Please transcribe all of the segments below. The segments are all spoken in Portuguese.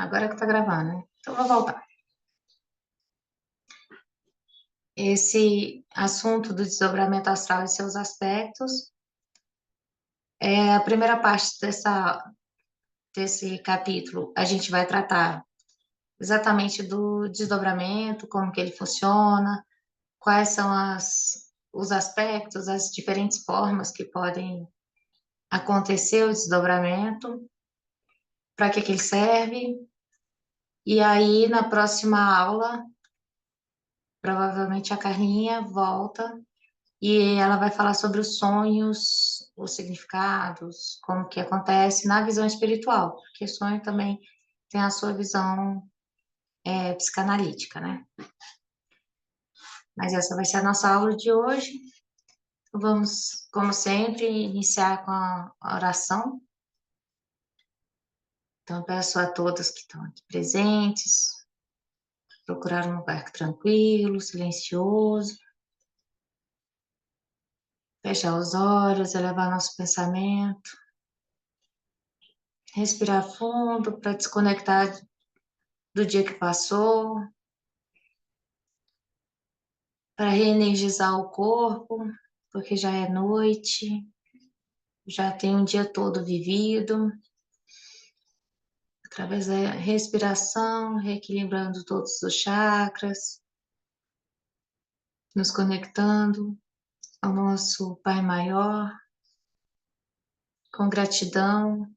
Agora que tá gravando, né? Então, vou voltar. Esse assunto do desdobramento astral e seus aspectos é a primeira parte desse capítulo. A gente vai tratar exatamente do desdobramento, como que ele funciona, quais são os aspectos, as diferentes formas que podem acontecer o desdobramento, para que ele serve. E aí, na próxima aula, provavelmente a Carlinha volta e ela vai falar sobre os sonhos, os significados, como que acontece na visão espiritual, porque sonho também tem a sua visão psicanalítica, né? Mas essa vai ser a nossa aula de hoje. Vamos, como sempre, iniciar com a oração. Então, peço a todos que estão aqui presentes, procurar um lugar tranquilo, silencioso, fechar os olhos, elevar nosso pensamento, respirar fundo para desconectar do dia que passou, para reenergizar o corpo, porque já é noite, já tem um dia todo vivido, através da respiração, reequilibrando todos os chakras, nos conectando ao nosso Pai Maior, com gratidão,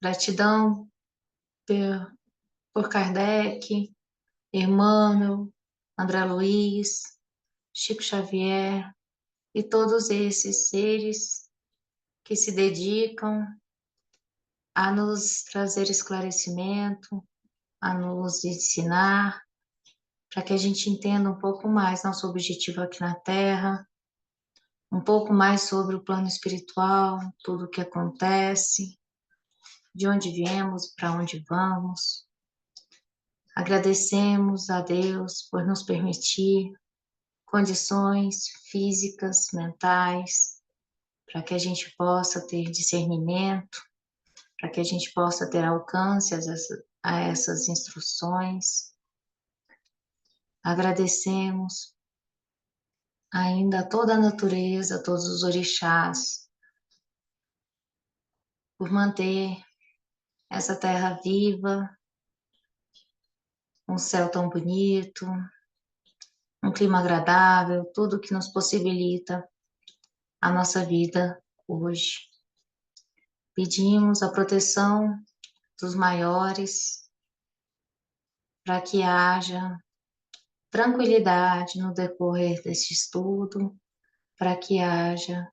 gratidão por Kardec, Emmanuel, André Luiz, Chico Xavier e todos esses seres que se dedicam a nos trazer esclarecimento, a nos ensinar, para que a gente entenda um pouco mais nosso objetivo aqui na Terra, um pouco mais sobre o plano espiritual, tudo o que acontece, de onde viemos, para onde vamos. Agradecemos a Deus por nos permitir condições físicas, mentais, para que a gente possa ter discernimento, para que a gente possa ter alcance a essas instruções. Agradecemos ainda a toda a natureza, a todos os orixás, por manter essa terra viva, um céu tão bonito, um clima agradável, tudo que nos possibilita a nossa vida hoje. Pedimos a proteção dos maiores para que haja tranquilidade no decorrer deste estudo, para que haja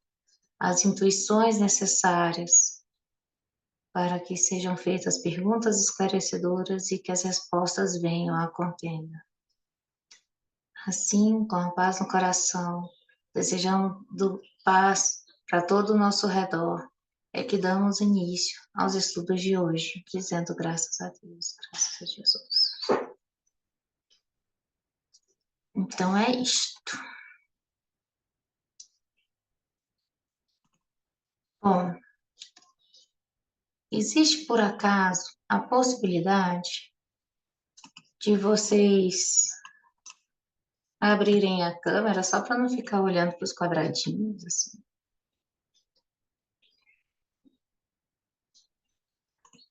as intuições necessárias para que sejam feitas perguntas esclarecedoras e que as respostas venham a contento. Assim, com a paz no coração, desejando paz para todo o nosso redor, é que damos início aos estudos de hoje, dizendo graças a Deus, graças a Jesus. Então é isto. Bom, existe por acaso a possibilidade de vocês abrirem a câmera só para não ficar olhando para os quadradinhos, assim?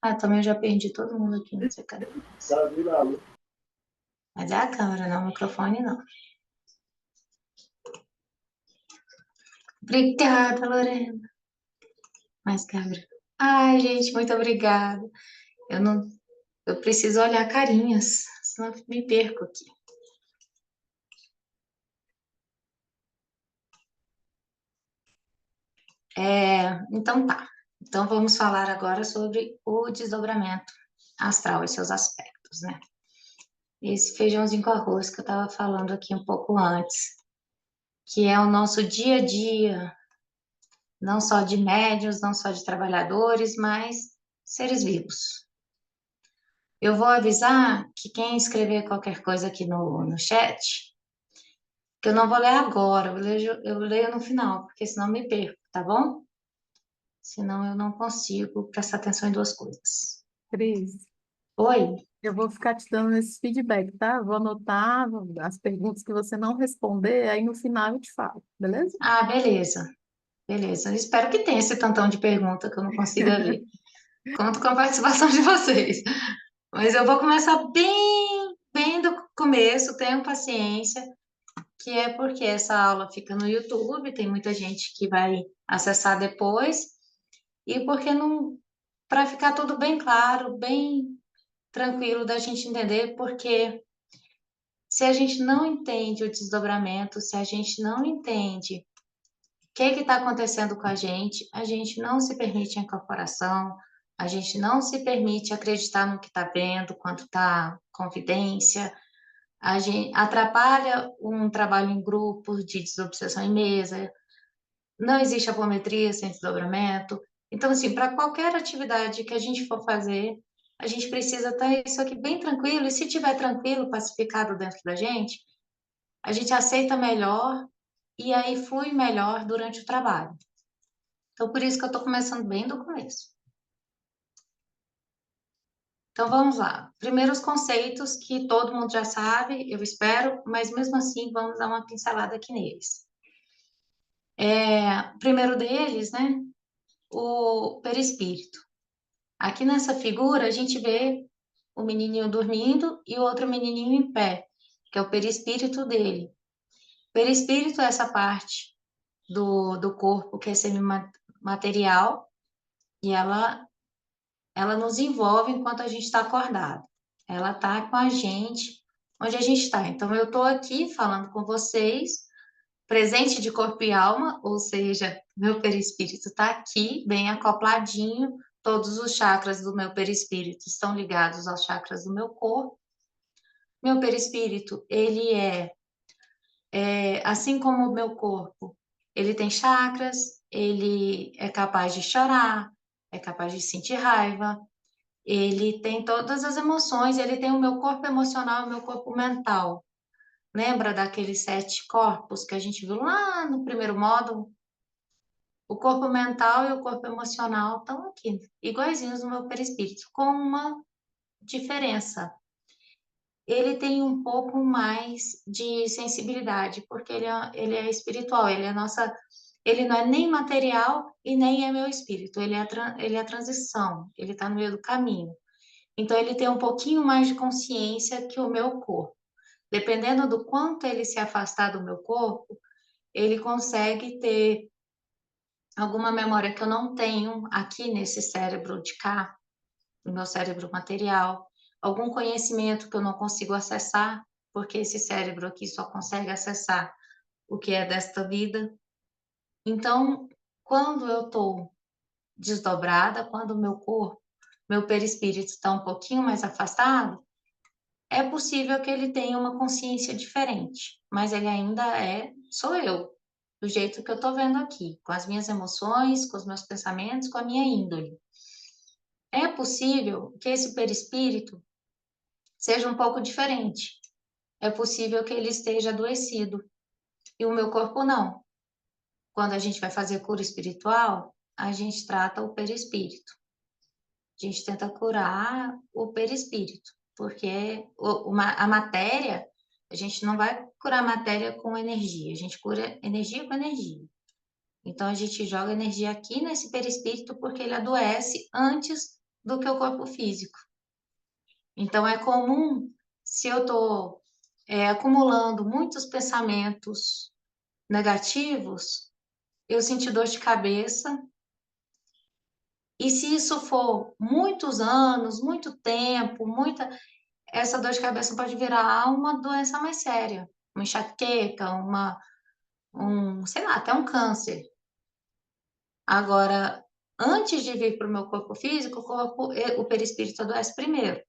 Ah, também já perdi todo mundo aqui, não sei cadê. Mas é a câmera, não o microfone, não. Obrigada, Lorena. Mais câmera. Ai, gente, muito obrigada. Eu não, eu preciso olhar carinhas, senão eu me perco aqui. Então tá. Então vamos falar agora sobre o desdobramento astral e seus aspectos, né? Esse feijãozinho com arroz que eu estava falando aqui um pouco antes, que é o nosso dia a dia, não só de médiuns, não só de trabalhadores, mas seres vivos. Eu vou avisar que quem escrever qualquer coisa aqui no chat, que eu não vou ler agora, eu leio no final, porque senão me perco, tá bom? Senão eu não consigo prestar atenção em duas coisas. Cris, Oi? Eu vou ficar te dando esse feedback, tá? Vou anotar as perguntas que você não responder, aí no final eu te falo, beleza? Ah, beleza, beleza. Espero que tenha esse tantão de pergunta que eu não consiga ver. Conto com a participação de vocês. Mas eu vou começar bem do começo, tenham paciência, que é porque essa aula fica no YouTube, tem muita gente que vai acessar depois, e porque não, para ficar tudo bem claro, bem tranquilo da gente entender, porque se a gente não entende o desdobramento, se a gente não entende o que está acontecendo com a gente não se permite a incorporação, a gente não se permite acreditar no que está vendo, quando está confidência, a gente atrapalha um trabalho em grupo de desobsessão em mesa, não existe apometria sem desdobramento. Então, assim, para qualquer atividade que a gente for fazer, a gente precisa estar isso aqui bem tranquilo, e se tiver tranquilo, pacificado dentro da gente, a gente aceita melhor e aí flui melhor durante o trabalho. Então, por isso que eu estou começando bem do começo. Então, vamos lá. Primeiro, os conceitos que todo mundo já sabe, eu espero, mas mesmo assim, vamos dar uma pincelada aqui neles. O primeiro deles, né, o perispírito. Aqui nessa figura, a gente vê o menininho dormindo e o outro menininho em pé, que é o perispírito dele. Perispírito é essa parte do corpo que é semimaterial e ela nos envolve enquanto a gente está acordado. Ela está com a gente onde a gente está. Então, eu estou aqui falando com vocês, presente de corpo e alma, ou seja, meu perispírito está aqui, bem acopladinho. Todos os chakras do meu perispírito estão ligados aos chakras do meu corpo. Meu perispírito, ele assim como o meu corpo, ele tem chakras, ele é capaz de chorar, é capaz de sentir raiva, ele tem todas as emoções, ele tem o meu corpo emocional e o meu corpo mental. Lembra daqueles 7 corpos que a gente viu lá no primeiro módulo? O corpo mental e o corpo emocional estão aqui, iguaizinhos no meu perispírito, com uma diferença. Ele tem um pouco mais de sensibilidade, porque ele é espiritual, ele não é nem material e nem é meu espírito, ele é a transição, ele está no meio do caminho. Então, ele tem um pouquinho mais de consciência que o meu corpo. Dependendo do quanto ele se afastar do meu corpo, ele consegue ter alguma memória que eu não tenho aqui nesse cérebro de cá, no meu cérebro material, algum conhecimento que eu não consigo acessar, porque esse cérebro aqui só consegue acessar o que é desta vida. Então, quando eu estou desdobrada, quando o meu corpo, meu perispírito está um pouquinho mais afastado, é possível que ele tenha uma consciência diferente, mas ele ainda sou eu, do jeito que eu estou vendo aqui, com as minhas emoções, com os meus pensamentos, com a minha índole. É possível que esse perispírito seja um pouco diferente. É possível que ele esteja adoecido e o meu corpo não. Quando a gente vai fazer cura espiritual, a gente trata o perispírito. A gente tenta curar o perispírito, porque a matéria, a gente não vai curar a matéria com energia, a gente cura energia com energia. Então a gente joga energia aqui nesse perispírito porque ele adoece antes do que o corpo físico. Então é comum, se eu estou acumulando muitos pensamentos negativos, eu sentir dor de cabeça. E se isso for muitos anos, muito tempo, essa dor de cabeça pode virar uma doença mais séria, uma enxaqueca, sei lá, até um câncer. Agora, antes de vir para o meu corpo físico, o perispírito adoece primeiro.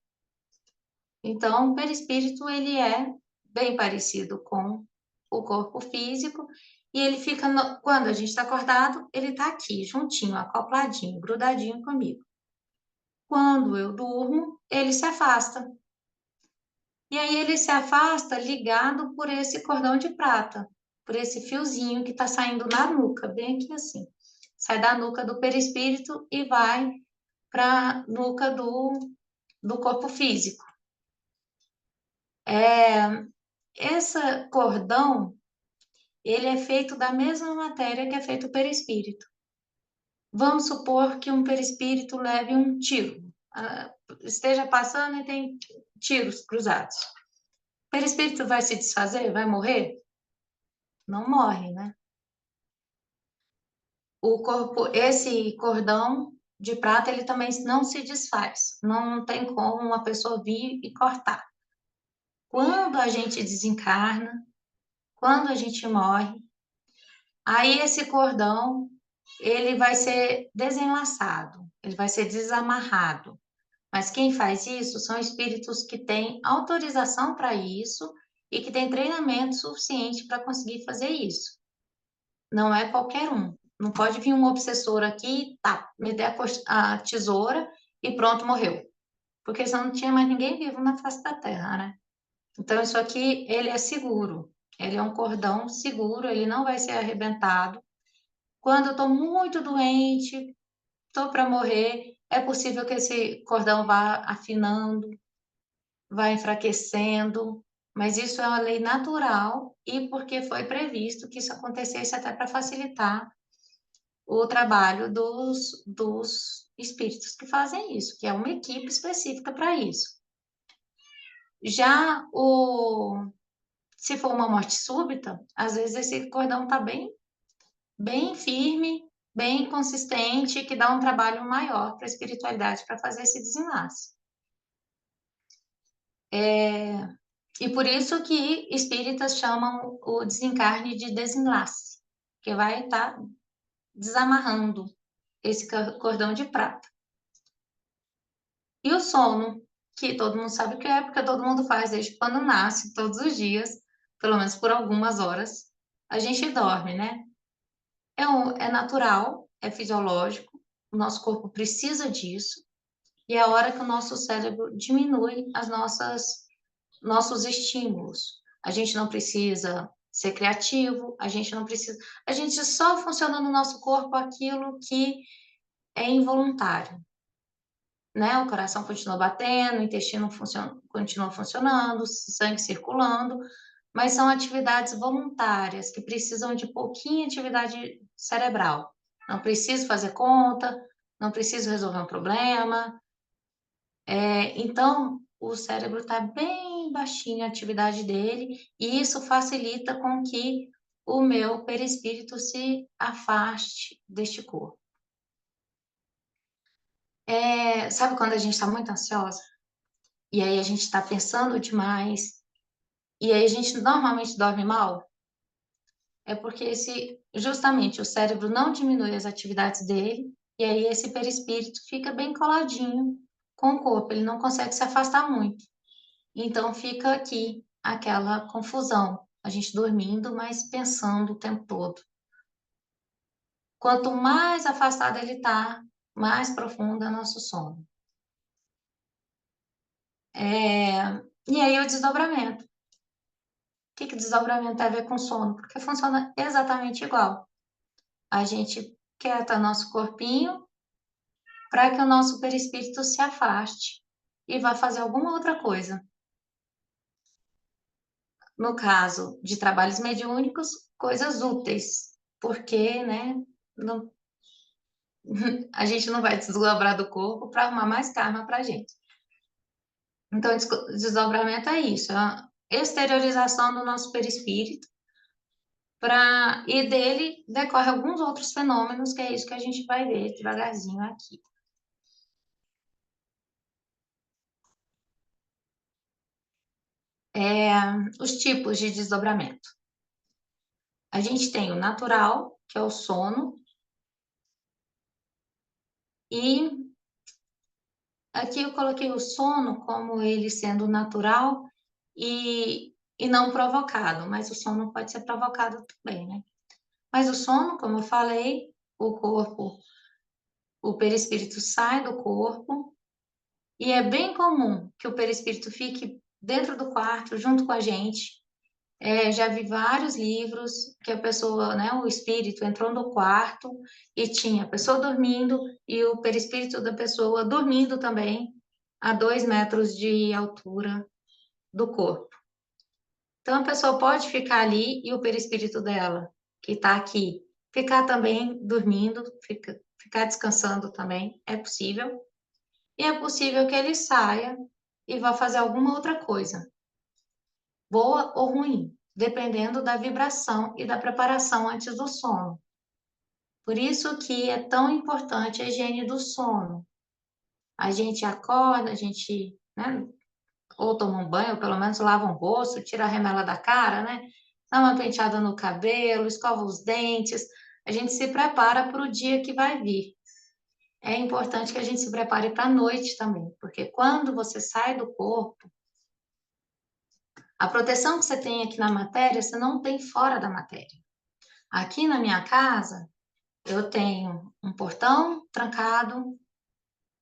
Então, o perispírito, ele é bem parecido com o corpo físico e ele fica, quando a gente está acordado, ele está aqui, juntinho, acopladinho, grudadinho comigo. Quando eu durmo, ele se afasta. E aí ele se afasta ligado por esse cordão de prata, por esse fiozinho que está saindo na nuca, bem aqui assim. Sai da nuca do perispírito e vai para a nuca do corpo físico. Esse cordão, ele é feito da mesma matéria que é feito o perispírito. Vamos supor que um perispírito leve um tiro, esteja passando e tem tiros cruzados. O perispírito vai se desfazer? Vai morrer? Não morre, né? O corpo, esse cordão de prata, ele também não se desfaz. Não tem como uma pessoa vir e cortar. Quando a gente desencarna, quando a gente morre, aí esse cordão, ele vai ser desenlaçado, ele vai ser desamarrado. Mas quem faz isso são espíritos que têm autorização para isso e que têm treinamento suficiente para conseguir fazer isso. Não é qualquer um. Não pode vir um obsessor aqui, tá, meter a tesoura e pronto, morreu. Porque senão não tinha mais ninguém vivo na face da Terra, né? Então, isso aqui, ele é seguro. Ele é um cordão seguro, ele não vai ser arrebentado. Quando eu estou muito doente, estou para morrer, é possível que esse cordão vá afinando, vá enfraquecendo, mas isso é uma lei natural e porque foi previsto que isso acontecesse até para facilitar o trabalho dos espíritos que fazem isso, que é uma equipe específica para isso. Já se for uma morte súbita, às vezes esse cordão está bem firme, bem consistente, que dá um trabalho maior para a espiritualidade para fazer esse desenlace. E por isso que espíritas chamam o desencarne de desenlace, que vai estar desamarrando esse cordão de prata. E o sono, que todo mundo sabe o que é, porque todo mundo faz desde quando nasce, todos os dias, pelo menos por algumas horas, a gente dorme, né? É natural, é fisiológico, o nosso corpo precisa disso, e é a hora que o nosso cérebro diminui nossos estímulos. A gente não precisa ser criativo, a gente não precisa. A gente só funciona no nosso corpo aquilo que é involuntário, né? O coração continua batendo, o intestino continua funcionando, o sangue circulando, mas são atividades voluntárias que precisam de pouquinha atividade cerebral. Não preciso fazer conta, não preciso resolver um problema. Então, o cérebro está bem baixinho a atividade dele, e isso facilita com que o meu perispírito se afaste deste corpo. Sabe quando a gente está muito ansiosa? E aí a gente está pensando demais, e aí a gente normalmente dorme mal? É porque justamente o cérebro não diminui as atividades dele, e aí esse perispírito fica bem coladinho com o corpo, ele não consegue se afastar muito. Então fica aqui aquela confusão, a gente dormindo, mas pensando o tempo todo. Quanto mais afastado ele está, mais profundo é nosso sono. E aí o desdobramento. O que desdobramento tem a ver com sono? Porque funciona exatamente igual. A gente quieta nosso corpinho para que o nosso perispírito se afaste e vá fazer alguma outra coisa. No caso de trabalhos mediúnicos, coisas úteis, porque, né, não, a gente não vai desdobrar do corpo para arrumar mais karma para a gente. Então, desdobramento é isso, é a exteriorização do nosso perispírito, e dele decorre alguns outros fenômenos, que é isso que a gente vai ver devagarzinho aqui. Os tipos de desdobramento. A gente tem o natural, que é o sono, e aqui eu coloquei o sono como ele sendo natural e não provocado, mas o sono pode ser provocado também, né? Mas o sono, como eu falei, o perispírito sai do corpo e é bem comum que o perispírito fique dentro do quarto junto com a gente. Já vi vários livros que a pessoa, né, o espírito entrou no quarto e tinha a pessoa dormindo e o perispírito da pessoa dormindo também. a 2 metros de altura do corpo. Então, a pessoa pode ficar ali e o perispírito dela, que está aqui, ficar também dormindo, ficar descansando também, é possível. E é possível que ele saia e vá fazer alguma outra coisa, boa ou ruim, dependendo da vibração e da preparação antes do sono. Por isso que é tão importante a higiene do sono. A gente acorda, a gente, né, ou toma um banho, ou pelo menos lava um rosto, tira a remela da cara, né? Dá uma penteada no cabelo, escova os dentes. A gente se prepara para o dia que vai vir. É importante que a gente se prepare para a noite também, porque quando você sai do corpo, a proteção que você tem aqui na matéria, você não tem fora da matéria. Aqui na minha casa, eu tenho um portão trancado,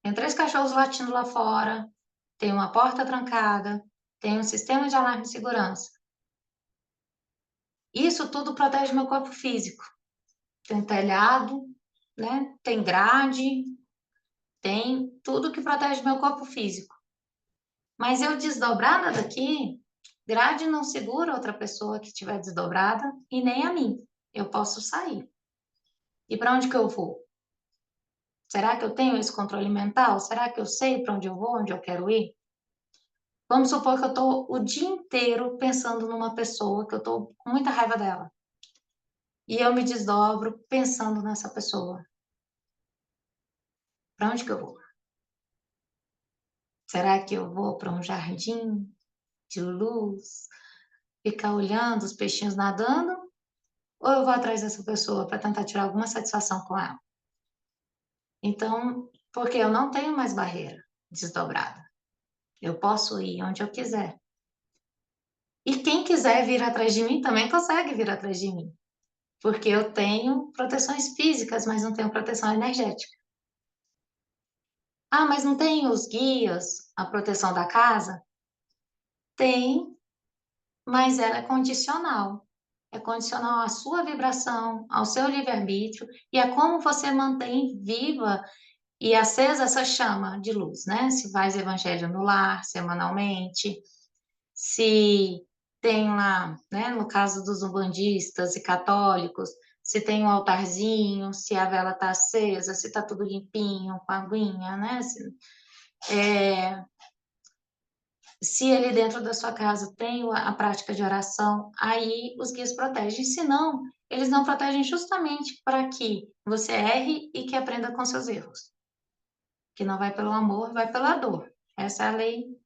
tenho 3 cachorros latindo lá fora, tenho uma porta trancada, tenho um sistema de alarme de segurança. Isso tudo protege meu corpo físico. Tem um telhado, né? Tem grade, tem tudo que protege meu corpo físico. Mas eu desdobrada daqui, grade não segura outra pessoa que estiver desdobrada e nem a mim. Eu posso sair. E para onde que eu vou? Será que eu tenho esse controle mental? Será que eu sei para onde eu vou, onde eu quero ir? Vamos supor que eu estou o dia inteiro pensando numa pessoa que eu estou com muita raiva dela. E eu me desdobro pensando nessa pessoa. Para onde que eu vou? Será que eu vou para um jardim de luz, ficar olhando os peixinhos nadando? Ou eu vou atrás dessa pessoa para tentar tirar alguma satisfação com ela? Então, porque eu não tenho mais barreira desdobrada. Eu posso ir onde eu quiser. E quem quiser vir atrás de mim também consegue vir atrás de mim. Porque eu tenho proteções físicas, mas não tenho proteção energética. Ah, mas não tem os guias, a proteção da casa? Tem, mas ela é condicional. É condicional à sua vibração, ao seu livre-arbítrio e a como você mantém viva e acesa essa chama de luz, né? Se faz evangelho no lar, semanalmente, se tem lá, né, no caso dos umbandistas e católicos, se tem um altarzinho, se a vela está acesa, se está tudo limpinho, com a aguinha, né? Se ali dentro da sua casa tem a prática de oração, aí os guias protegem. Se não, eles não protegem justamente para que você erre e que aprenda com seus erros. Que não vai pelo amor, vai pela dor. Essa é a lei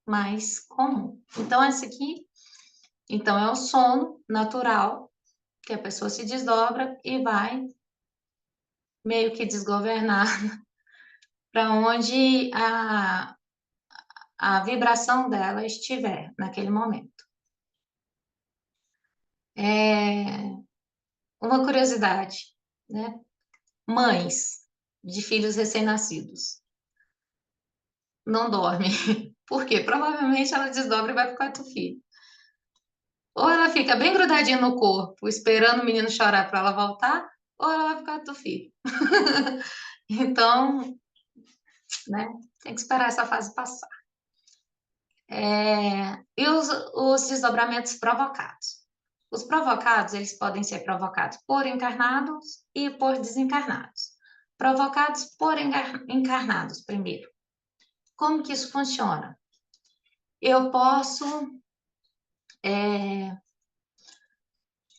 mais comum. Então, esse aqui, então é o sono natural, que a pessoa se desdobra e vai meio que desgovernar para onde a vibração dela estiver naquele momento. Uma curiosidade, né? Mães de filhos recém-nascidos não dormem. Por quê? Provavelmente ela desdobra e vai para o quarto filho. Ou ela fica bem grudadinha no corpo, esperando o menino chorar para ela voltar, ou ela vai para o quarto filho. Então, né? Tem que esperar essa fase passar. E os desdobramentos provocados. Os provocados, eles podem ser provocados por encarnados e por desencarnados. Provocados por encarnados, primeiro. Como que isso funciona? Eu posso,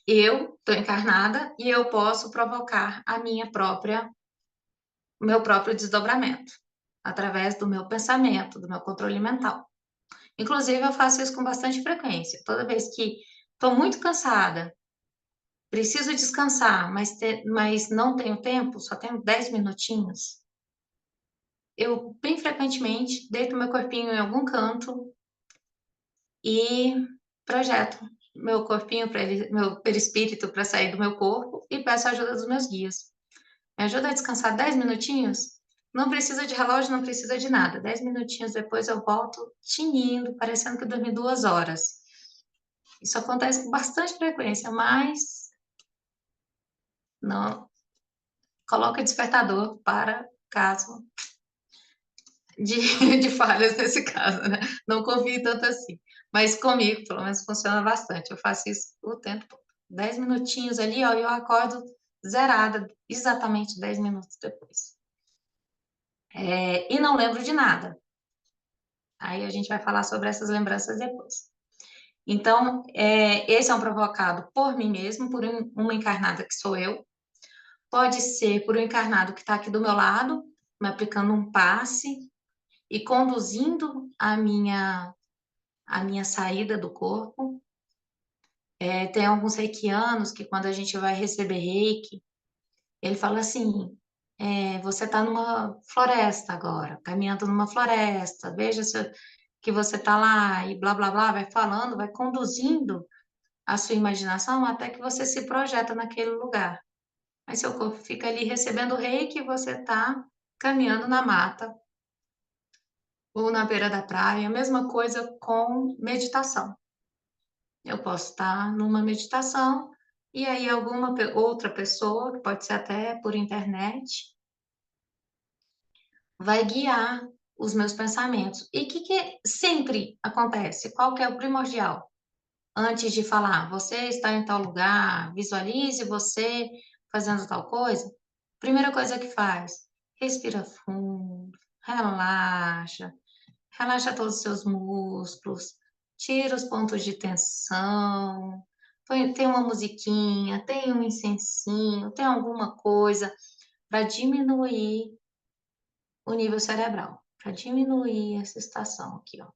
eu estou encarnada e eu posso provocar o meu próprio desdobramento, através do meu pensamento, do meu controle mental. Inclusive, eu faço isso com bastante frequência. Toda vez que estou muito cansada, preciso descansar, mas não tenho tempo, só tenho 10 minutinhos, eu bem frequentemente deito meu corpinho em algum canto e projeto meu corpinho, meu perispírito para sair do meu corpo e peço a ajuda dos meus guias. Me ajuda a descansar 10 minutinhos? Não precisa de relógio, não precisa de nada. 10 minutinhos depois eu volto tinindo, parecendo que eu dormi 2 horas. Isso acontece com bastante frequência, mas não coloca despertador para caso de, de falhas nesse caso, né? Não confio tanto assim. Mas comigo, pelo menos, funciona bastante. Eu faço isso o tempo todo. 10 minutinhos ali, ó, e eu acordo zerada, exatamente 10 minutos depois. E não lembro de nada. Aí a gente vai falar sobre essas lembranças depois. Então, esse é um provocado por mim mesmo, por uma encarnada que sou eu. Pode ser por um encarnado que está aqui do meu lado, me aplicando um passe e conduzindo a minha saída do corpo. Tem alguns reikianos que quando a gente vai receber reiki, ele fala assim, você está numa floresta agora, caminhando numa floresta, veja que você está lá e blá, blá, blá, vai falando, vai conduzindo a sua imaginação até que você se projeta naquele lugar. Aí seu corpo fica ali recebendo reiki e você está caminhando na mata ou na beira da praia, a mesma coisa com meditação. Eu posso estar numa meditação e aí alguma outra pessoa, que pode ser até por internet, vai guiar os meus pensamentos. E o que sempre acontece? Qual que é o primordial? Antes de falar, você está em tal lugar, visualize você fazendo tal coisa. Primeira coisa que faz, respira fundo, relaxa, relaxa todos os seus músculos, tira os pontos de tensão, tem uma musiquinha, tem um incensinho, tem alguma coisa para diminuir o nível cerebral, para diminuir essa estação aqui, ó.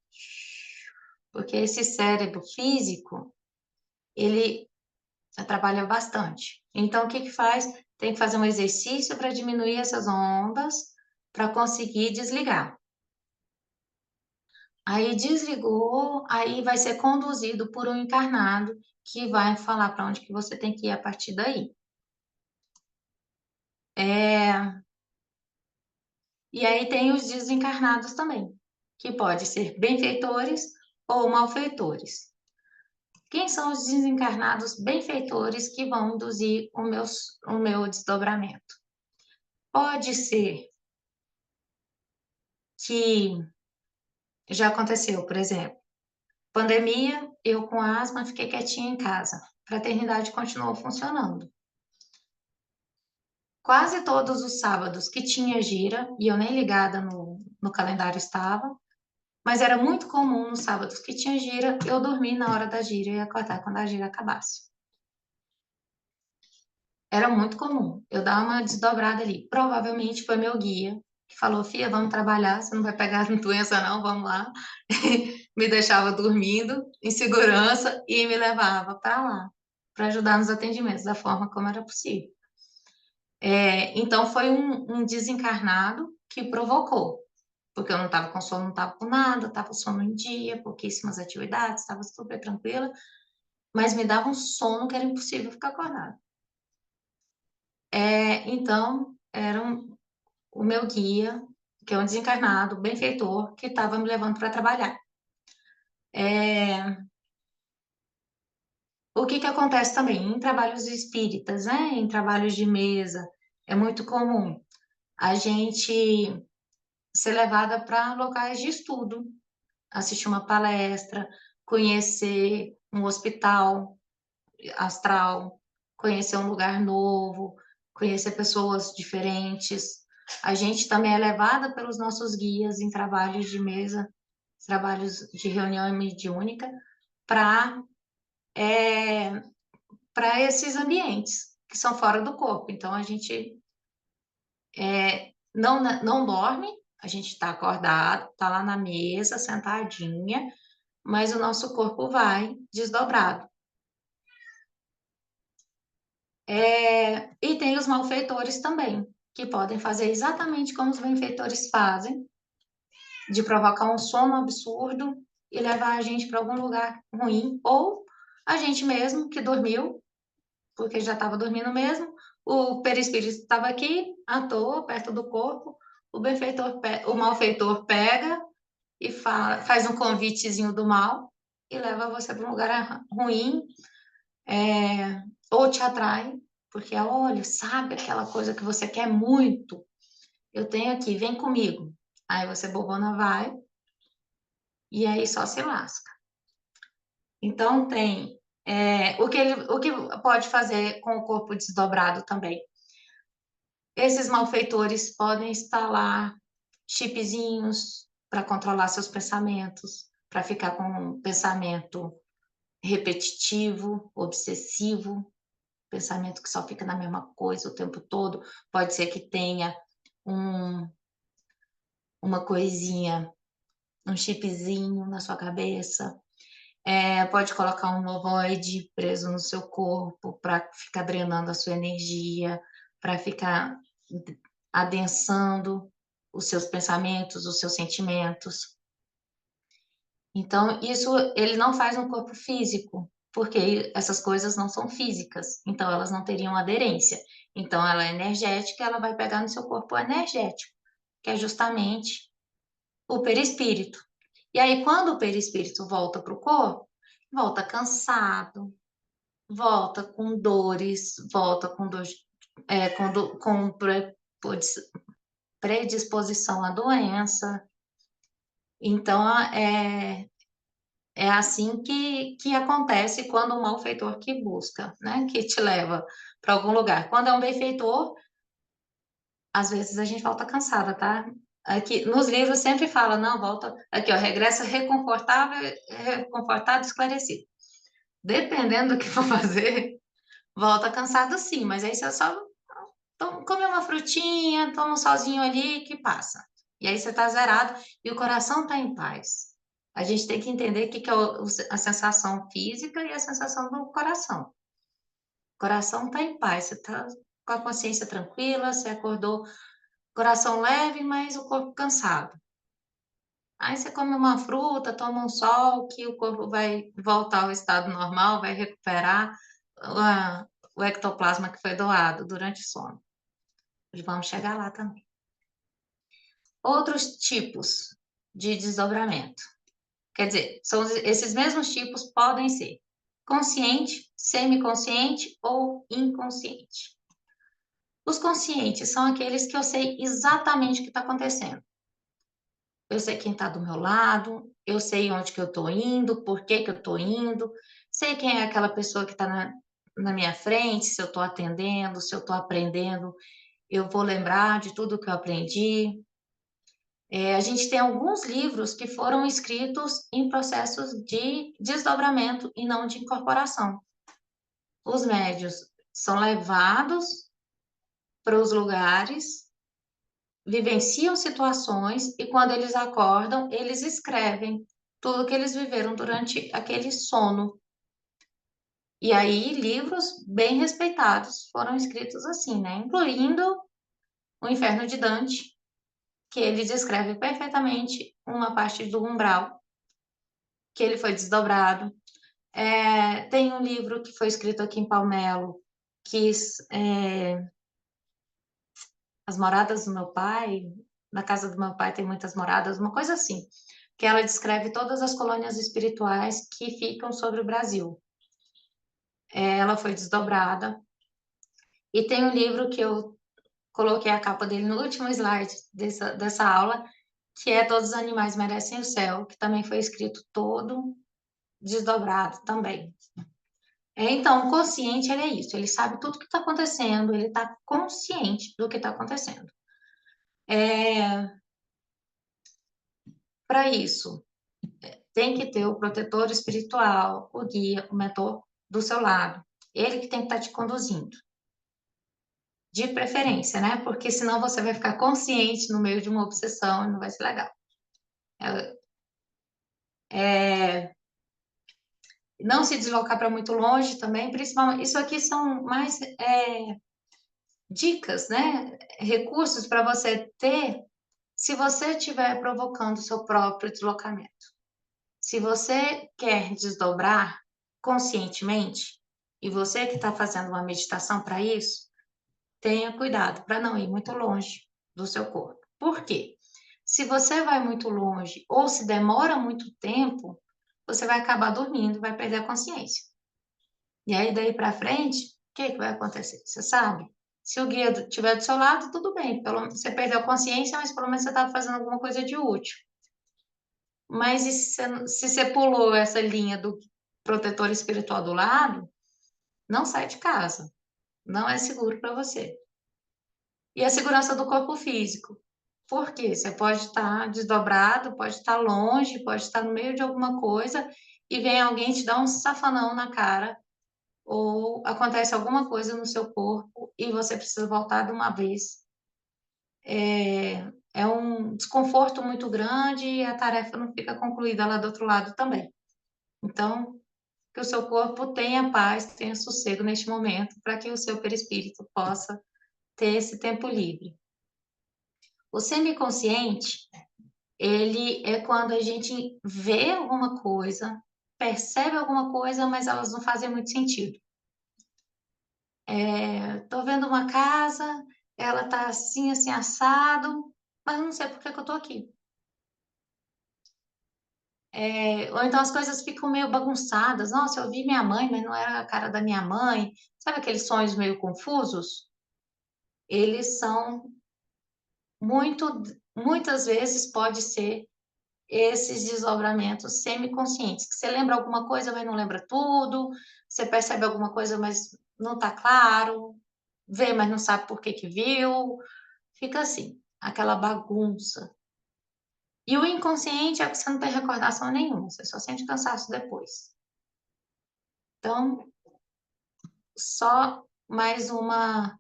Porque esse cérebro físico, ele trabalha bastante. Então, o que que faz? Tem que fazer um exercício para diminuir essas ondas, para conseguir desligar. Aí desligou, aí vai ser conduzido por um encarnado que vai falar para onde que você tem que ir a partir daí. E aí tem os desencarnados também, que pode ser benfeitores ou malfeitores. Quem são os desencarnados benfeitores que vão induzir o meu desdobramento? Pode ser que já aconteceu, por exemplo, pandemia, eu com asma fiquei quietinha em casa. Fraternidade continuou funcionando. Quase todos os sábados que tinha gira, e eu nem ligada no calendário estava, mas era muito comum nos sábados que tinha gira, eu dormir na hora da gira e acordar quando a gira acabasse. Era muito comum eu dar uma desdobrada ali. Provavelmente foi meu guia que falou: Fia, vamos trabalhar, você não vai pegar doença, não, vamos lá. Me deixava dormindo em segurança e me levava para lá, para ajudar nos atendimentos da forma como era possível. Então, foi um desencarnado que provocou, porque eu não estava com sono, não estava com nada, estava sono em dia, pouquíssimas atividades, estava super tranquila, mas me dava um sono que era impossível ficar acordada. Então, era o meu guia, que é um desencarnado, benfeitor, que estava me levando para trabalhar. O que acontece também em trabalhos espíritas, né? Em trabalhos de mesa, é muito comum a gente ser levada para locais de estudo, assistir uma palestra, conhecer um hospital astral, conhecer um lugar novo, conhecer pessoas diferentes. A gente também é levada pelos nossos guias em trabalhos de mesa, trabalhos de reunião mediúnica, para para esses ambientes que são fora do corpo. Então, a gente não dorme, a gente está acordado, está lá na mesa, sentadinha, mas o nosso corpo vai desdobrado. E tem os malfeitores também, que podem fazer exatamente como os benfeitores fazem, de provocar um sono absurdo e levar a gente para algum lugar ruim, ou a gente mesmo que dormiu, porque já estava dormindo mesmo, o perispírito estava aqui, à toa, perto do corpo, o malfeitor pega e faz um convitezinho do mal e leva você para um lugar ruim, ou te atrai, porque olha, sabe aquela coisa que você quer muito? Eu tenho aqui, vem comigo. Aí você bobona vai, e aí só se lasca. Então tem o que pode fazer com o corpo desdobrado também. Esses malfeitores podem instalar chipzinhos para controlar seus pensamentos, para ficar com um pensamento repetitivo, obsessivo, pensamento que só fica na mesma coisa o tempo todo. Pode ser que tenha um, uma coisinha, um chipzinho na sua cabeça. Pode colocar um ovoide preso no seu corpo para ficar drenando a sua energia, para ficar adensando os seus pensamentos, os seus sentimentos. Então, isso ele não faz no corpo físico, porque essas coisas não são físicas, então elas não teriam aderência. Então, ela é energética, ela vai pegar no seu corpo energético, que é justamente o perispírito. E aí, quando o perispírito volta para o corpo, volta cansado, volta com dores, volta com dor, com predisposição à doença. Então, é assim que acontece quando o malfeitor que busca, né? Que te leva para algum lugar. Quando é um benfeitor, às vezes a gente volta cansada, tá? Aqui, nos livros sempre fala, não, volta, aqui, ó, regressa reconfortável, reconfortado, esclarecido. Dependendo do que for fazer, volta cansado sim, mas aí você só come uma frutinha, toma um solzinho ali que passa. E aí você tá zerado e o coração tá em paz. A gente tem que entender o que que é a sensação física e a sensação do coração. O coração tá em paz, você tá com a consciência tranquila, você acordou, coração leve, mas o corpo cansado. Aí você come uma fruta, toma um sol, que o corpo vai voltar ao estado normal, vai recuperar o ectoplasma que foi doado durante o sono. Vamos chegar lá também. Outros tipos de desdobramento. Quer dizer, esses mesmos tipos podem ser consciente, semiconsciente ou inconsciente. Os conscientes são aqueles que eu sei exatamente o que está acontecendo. Eu sei quem está do meu lado, eu sei onde que eu estou indo, por que que eu estou indo, sei quem é aquela pessoa que está na minha frente, se eu estou atendendo, se eu estou aprendendo, eu vou lembrar de tudo que eu aprendi. A gente tem alguns livros que foram escritos em processos de desdobramento e não de incorporação. Os médios são levados para os lugares, vivenciam situações e quando eles acordam, eles escrevem tudo que eles viveram durante aquele sono. E aí, livros bem respeitados foram escritos assim, né? Incluindo O Inferno de Dante, que ele descreve perfeitamente uma parte do umbral, que ele foi desdobrado. Tem um livro que foi escrito aqui em Palmelo, que As Moradas do Meu Pai, na casa do meu pai tem muitas moradas, uma coisa assim, que ela descreve todas as colônias espirituais que ficam sobre o Brasil. Ela foi desdobrada. E tem um livro que eu coloquei a capa dele no último slide dessa aula, que é Todos os Animais Merecem o Céu, que também foi escrito todo desdobrado também. Então, o consciente, ele é isso, ele sabe tudo o que está acontecendo, ele está consciente do que está acontecendo. Para isso, tem que ter o protetor espiritual, o guia, o mentor do seu lado. Ele que tem que estar te conduzindo. De preferência, né? Porque senão você vai ficar consciente no meio de uma obsessão e não vai ser legal. É, não se deslocar para muito longe também, principalmente. Isso aqui são mais dicas, né? Recursos para você ter se você estiver provocando o seu próprio deslocamento. Se você quer desdobrar conscientemente, e você que está fazendo uma meditação para isso, tenha cuidado para não ir muito longe do seu corpo. Por quê? Se você vai muito longe ou se demora muito tempo, você vai acabar dormindo, vai perder a consciência. E aí, daí para frente, o que vai acontecer? Você sabe? Se o guia estiver do seu lado, tudo bem. Você perdeu a consciência, mas pelo menos você estava fazendo alguma coisa de útil. Mas e se você pulou essa linha do protetor espiritual do lado, não sai de casa. Não é seguro para você. E a segurança do corpo físico. Por quê? Você pode estar desdobrado, pode estar longe, pode estar no meio de alguma coisa e vem alguém te dar um safanão na cara ou acontece alguma coisa no seu corpo e você precisa voltar de uma vez. É um desconforto muito grande e a tarefa não fica concluída lá do outro lado também. Então, que o seu corpo tenha paz, tenha sossego neste momento, para que o seu perispírito possa ter esse tempo livre. O semiconsciente, ele é quando a gente vê alguma coisa, percebe alguma coisa, mas elas não fazem muito sentido. Tô vendo uma casa, ela tá assim, assim, assado, mas não sei por que que eu tô aqui. Ou então as coisas ficam meio bagunçadas. Nossa, eu vi minha mãe, mas não era a cara da minha mãe. Sabe aqueles sonhos meio confusos? Eles são muitas vezes pode ser esses desdobramentos semiconscientes, que você lembra alguma coisa, mas não lembra tudo, você percebe alguma coisa, mas não está claro, vê, mas não sabe por que que viu, fica assim, aquela bagunça. E o inconsciente é que você não tem recordação nenhuma, você só sente cansaço depois. Então, só mais uma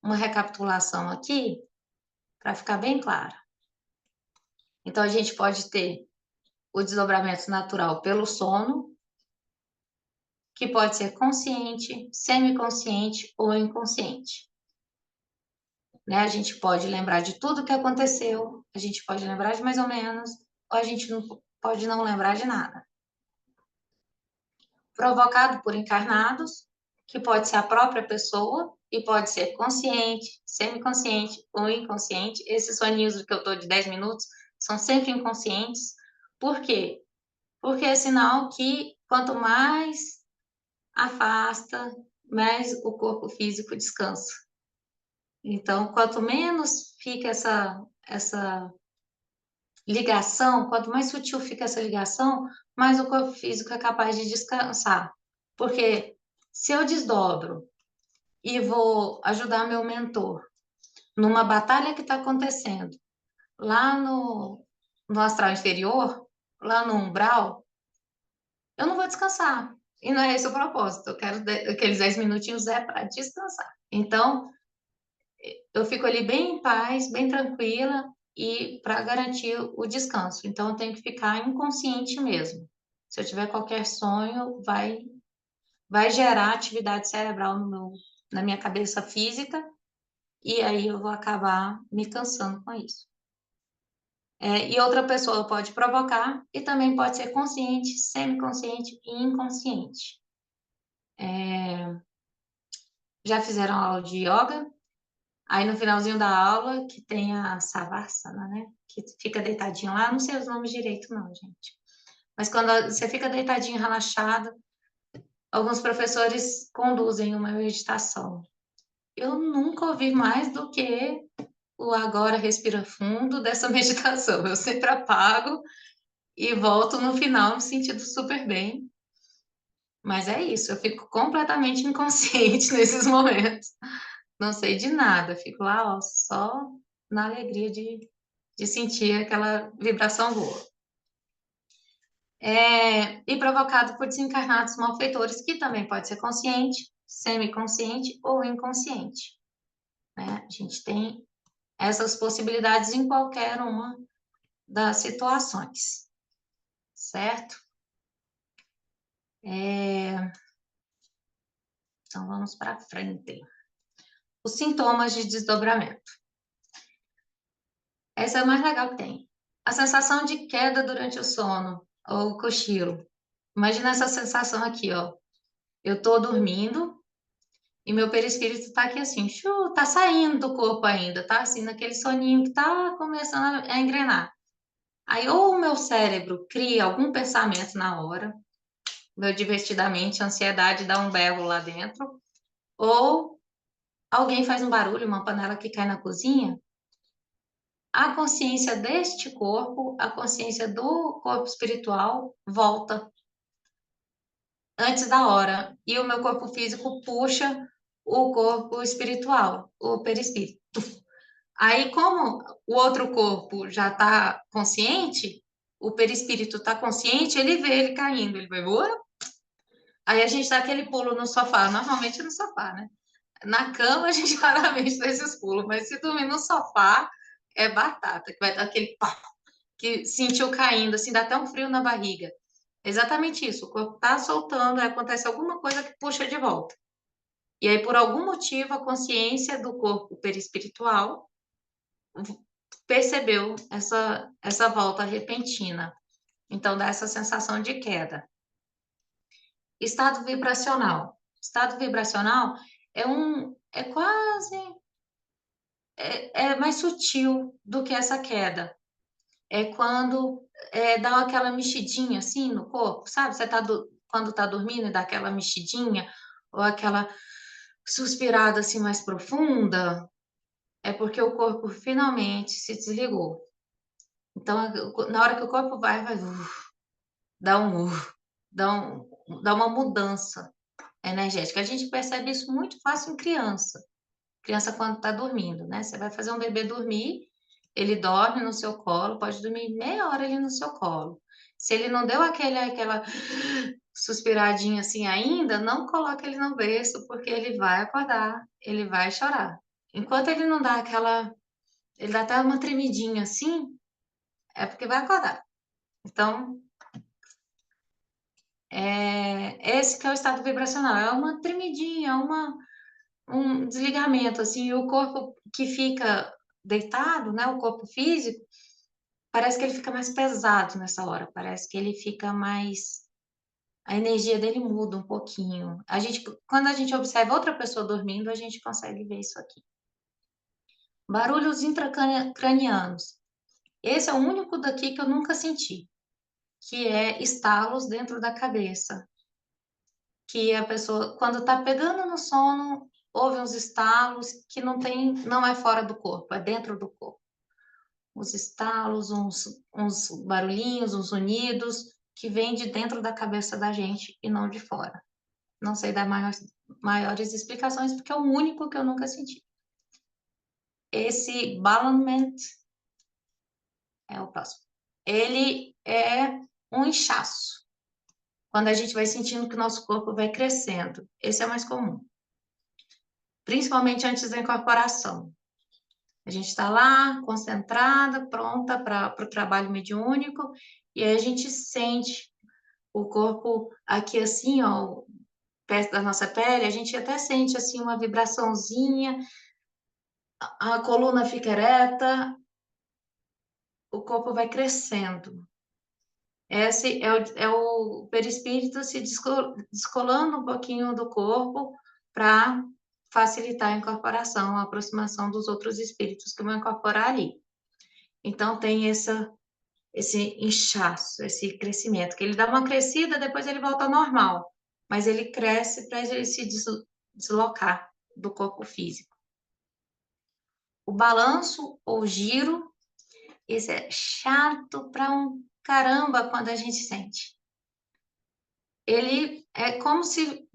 recapitulação aqui, para ficar bem claro. Então, a gente pode ter o desdobramento natural pelo sono, que pode ser consciente, semiconsciente ou inconsciente. Né? A gente pode lembrar de tudo que aconteceu, a gente pode lembrar de mais ou menos, ou a gente não, pode não lembrar de nada. Provocado por encarnados, que pode ser a própria pessoa e pode ser consciente, semiconsciente ou inconsciente. Esses soninhos que eu estou de 10 minutos são sempre inconscientes. Por quê? Porque é sinal que quanto mais afasta, mais o corpo físico descansa. Então, quanto menos fica essa ligação, quanto mais sutil fica essa ligação, mais o corpo físico é capaz de descansar. Porque se eu desdobro e vou ajudar meu mentor numa batalha que está acontecendo lá no astral inferior, lá no umbral, eu não vou descansar. E não é esse o propósito. Eu quero aqueles 10 minutinhos é para descansar. Então, eu fico ali bem em paz, bem tranquila e para garantir o descanso. Então, eu tenho que ficar inconsciente mesmo. Se eu tiver qualquer sonho, vai gerar atividade cerebral na minha cabeça física e aí eu vou acabar me cansando com isso. E outra pessoa pode provocar e também pode ser consciente, semiconsciente e inconsciente. Já fizeram aula de yoga? Aí no finalzinho da aula, que tem a Savasana, né? Que fica deitadinho lá, não sei os nomes direito, não, gente. Mas quando você fica deitadinho, relaxado, alguns professores conduzem uma meditação. Eu nunca ouvi mais do que o agora respira fundo dessa meditação. Eu sempre apago e volto no final me sentindo super bem. Mas é isso, eu fico completamente inconsciente nesses momentos. Não sei de nada, fico lá, ó, só na alegria de sentir aquela vibração boa. E provocado por desencarnados malfeitores, que também pode ser consciente, semiconsciente ou inconsciente. Né? A gente tem essas possibilidades em qualquer uma das situações, certo? Então, vamos para frente. Os sintomas de desdobramento. Essa é a mais legal que tem. A sensação de queda durante o sono ou cochilo. Imagina essa sensação aqui, ó. Eu tô dormindo e meu perispírito tá aqui assim, tá saindo do corpo ainda, tá assim, naquele soninho que tá começando a engrenar. Aí ou o meu cérebro cria algum pensamento na hora, meu divertidamente, a ansiedade dá um berro lá dentro, ou alguém faz um barulho, uma panela que cai na cozinha, a consciência deste corpo, a consciência do corpo espiritual volta antes da hora. E o meu corpo físico puxa o corpo espiritual, o perispírito. Aí, como o outro corpo já está consciente, o perispírito está consciente, ele vê ele caindo, ele vai, "Ua!" Aí a gente dá aquele pulo no sofá, normalmente no sofá, né? Na cama a gente raramente dá esses pulos, mas se dormir no sofá, é batata, que vai dar aquele pá, que sentiu caindo, assim, dá até um frio na barriga. Exatamente isso, o corpo tá soltando, aí acontece alguma coisa que puxa de volta. E aí, por algum motivo, a consciência do corpo perispiritual percebeu essa volta repentina. Então, dá essa sensação de queda. Estado vibracional. Estado vibracional é quase, é mais sutil do que essa queda. É quando dá aquela mexidinha assim no corpo, sabe? Quando tá dormindo e dá aquela mexidinha, ou aquela suspirada assim mais profunda, é porque o corpo finalmente se desligou. Então, na hora que o corpo vai dá dá uma mudança energética. A gente percebe isso muito fácil em criança. Criança quando está dormindo, né? Você vai fazer um bebê dormir, ele dorme no seu colo, pode dormir meia hora ali no seu colo. Se ele não deu aquela suspiradinha assim ainda, não coloque ele no berço, porque ele vai acordar, ele vai chorar. Enquanto ele não dá ele dá até uma tremidinha assim, é porque vai acordar. Então, esse que é o estado vibracional, é uma tremidinha, um desligamento, assim, e o corpo que fica deitado, né, o corpo físico, parece que ele fica mais pesado nessa hora, parece que ele fica mais, a energia dele muda um pouquinho. Quando a gente observa outra pessoa dormindo, a gente consegue ver isso aqui. Barulhos intracranianos. Esse é o único daqui que eu nunca senti, que é estalos dentro da cabeça. Que a pessoa, quando está pegando no sono, ouve uns estalos que não é fora do corpo, é dentro do corpo. Uns estalos, uns barulhinhos, uns sonidos que vêm de dentro da cabeça da gente e não de fora. Não sei dar maiores explicações, porque é o único que eu nunca senti. Esse balancement é o próximo. Ele é um inchaço. Quando a gente vai sentindo que o nosso corpo vai crescendo. Esse é o mais comum. Principalmente antes da incorporação. A gente está lá, concentrada, pronta para o trabalho mediúnico, e aí a gente sente o corpo aqui assim, ó, perto da nossa pele, a gente até sente assim uma vibraçãozinha, a coluna fica ereta, o corpo vai crescendo. Esse é o perispírito se descolando um pouquinho do corpo para facilitar a incorporação, a aproximação dos outros espíritos que vão incorporar ali. Então, tem esse inchaço, esse crescimento, que ele dá uma crescida, depois ele volta ao normal, mas ele cresce para ele se deslocar do corpo físico. O balanço ou giro, esse é chato para um caramba quando a gente sente. Ele é como se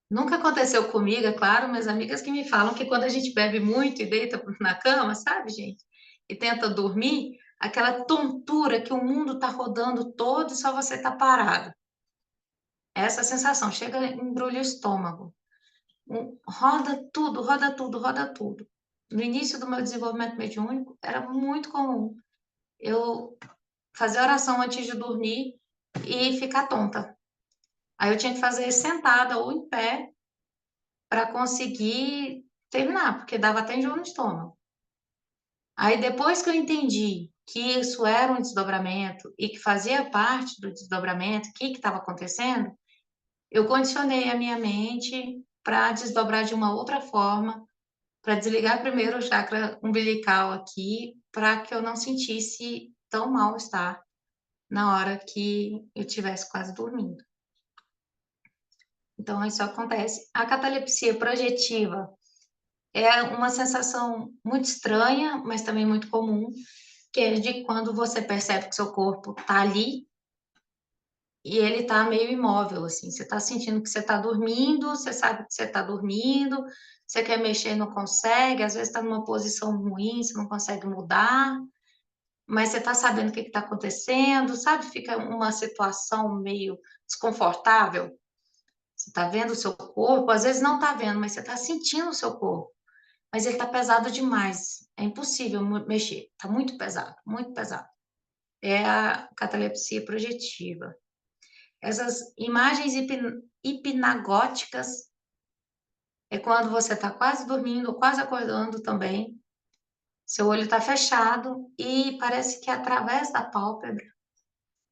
nunca aconteceu comigo, é claro, minhas amigas que me falam que quando a gente bebe muito e deita na cama, sabe, gente? E tenta dormir, aquela tontura que o mundo está rodando todo e só você está parado. Essa sensação, chega e embrulha o estômago. Roda tudo, roda tudo, roda tudo. No início do meu desenvolvimento mediúnico, era muito comum eu fazer oração antes de dormir e ficar tonta. Aí eu tinha que fazer sentada ou em pé para conseguir terminar, porque dava até enjoo no estômago. Aí depois que eu entendi que isso era um desdobramento e que fazia parte do desdobramento, o que estava acontecendo, eu condicionei a minha mente para desdobrar de uma outra forma, para desligar primeiro o chakra umbilical aqui, para que eu não sentisse tão mal-estar na hora que eu estivesse quase dormindo. Então, isso acontece. A catalepsia projetiva é uma sensação muito estranha, mas também muito comum, que é de quando você percebe que seu corpo está ali e ele está meio imóvel, assim. Você está sentindo que você está dormindo, você sabe que você está dormindo, você quer mexer, não consegue, às vezes está numa posição ruim, você não consegue mudar, mas você está sabendo o que está acontecendo, sabe? Fica uma situação meio desconfortável. Você está vendo o seu corpo, às vezes não está vendo, mas você está sentindo o seu corpo. Mas ele está pesado demais. É impossível mexer. Está muito pesado, muito pesado. É a catalepsia projetiva. Essas imagens hipnagógicas é quando você está quase dormindo ou quase acordando também. Seu olho está fechado e parece que através da pálpebra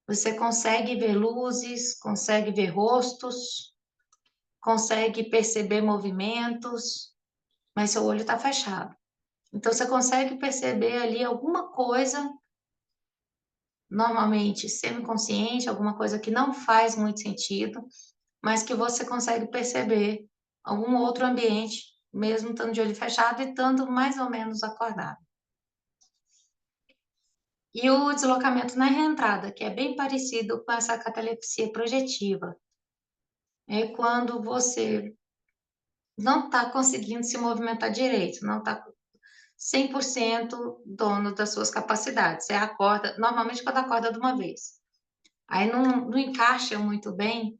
você consegue ver luzes, consegue ver rostos, consegue perceber movimentos, mas seu olho está fechado. Então você consegue perceber ali alguma coisa, normalmente semiconsciente, alguma coisa que não faz muito sentido, mas que você consegue perceber algum outro ambiente, mesmo estando de olho fechado e estando mais ou menos acordado. E o deslocamento na reentrada, que é bem parecido com essa catalepsia projetiva, é quando você não está conseguindo se movimentar direito, não está 100% dono das suas capacidades. Você acorda, normalmente quando acorda de uma vez. Aí não encaixa muito bem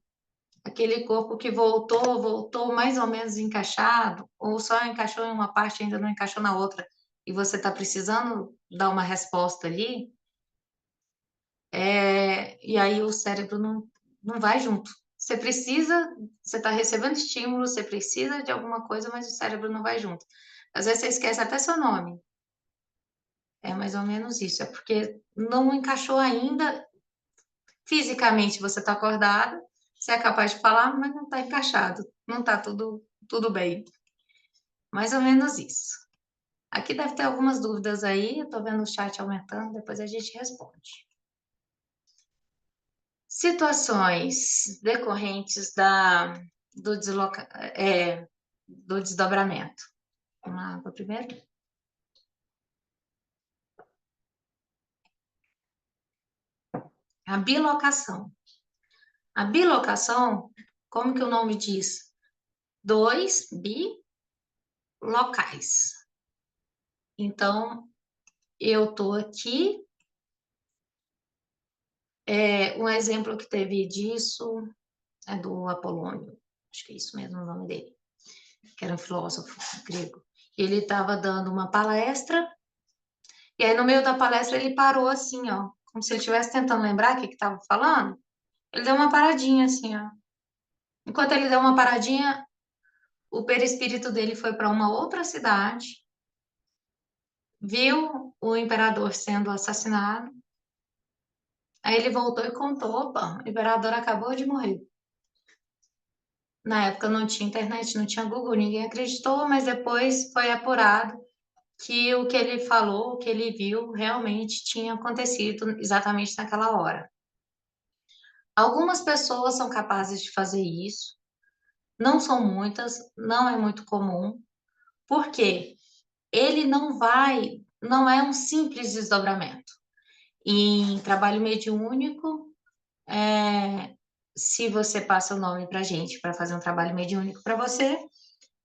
aquele corpo que voltou mais ou menos encaixado, ou só encaixou em uma parte e ainda não encaixou na outra, e você está precisando dar uma resposta ali, e aí o cérebro não vai junto. Você precisa, você está recebendo estímulo, você precisa de alguma coisa, mas o cérebro não vai junto. Às vezes você esquece até seu nome. É mais ou menos isso. É porque não encaixou ainda. Fisicamente você está acordado, você é capaz de falar, mas não está encaixado. Não está tudo bem. Mais ou menos isso. Aqui deve ter algumas dúvidas aí. Eu estou vendo o chat aumentando, depois a gente responde. Situações decorrentes do, do desdobramento. Vamos lá para o primeiro. A bilocação. A bilocação, como que o nome diz? Dois bilocais. Então, eu estou aqui. Um exemplo que teve disso é do Apolônio, acho que é isso mesmo o nome dele, que era um filósofo grego. Ele estava dando uma palestra, e aí no meio da palestra ele parou assim, ó, como se ele estivesse tentando lembrar o que estava falando. Ele deu uma paradinha assim, ó. Enquanto ele deu uma paradinha, o perispírito dele foi para uma outra cidade, viu o imperador sendo assassinado, aí ele voltou e contou, opa, o imperador acabou de morrer. Na época não tinha internet, não tinha Google, ninguém acreditou, mas depois foi apurado que o que ele falou, o que ele viu, realmente tinha acontecido exatamente naquela hora. Algumas pessoas são capazes de fazer isso, não são muitas, não é muito comum, porque ele não é um simples desdobramento. Em trabalho mediúnico, se você passa o nome para gente para fazer um trabalho mediúnico para você,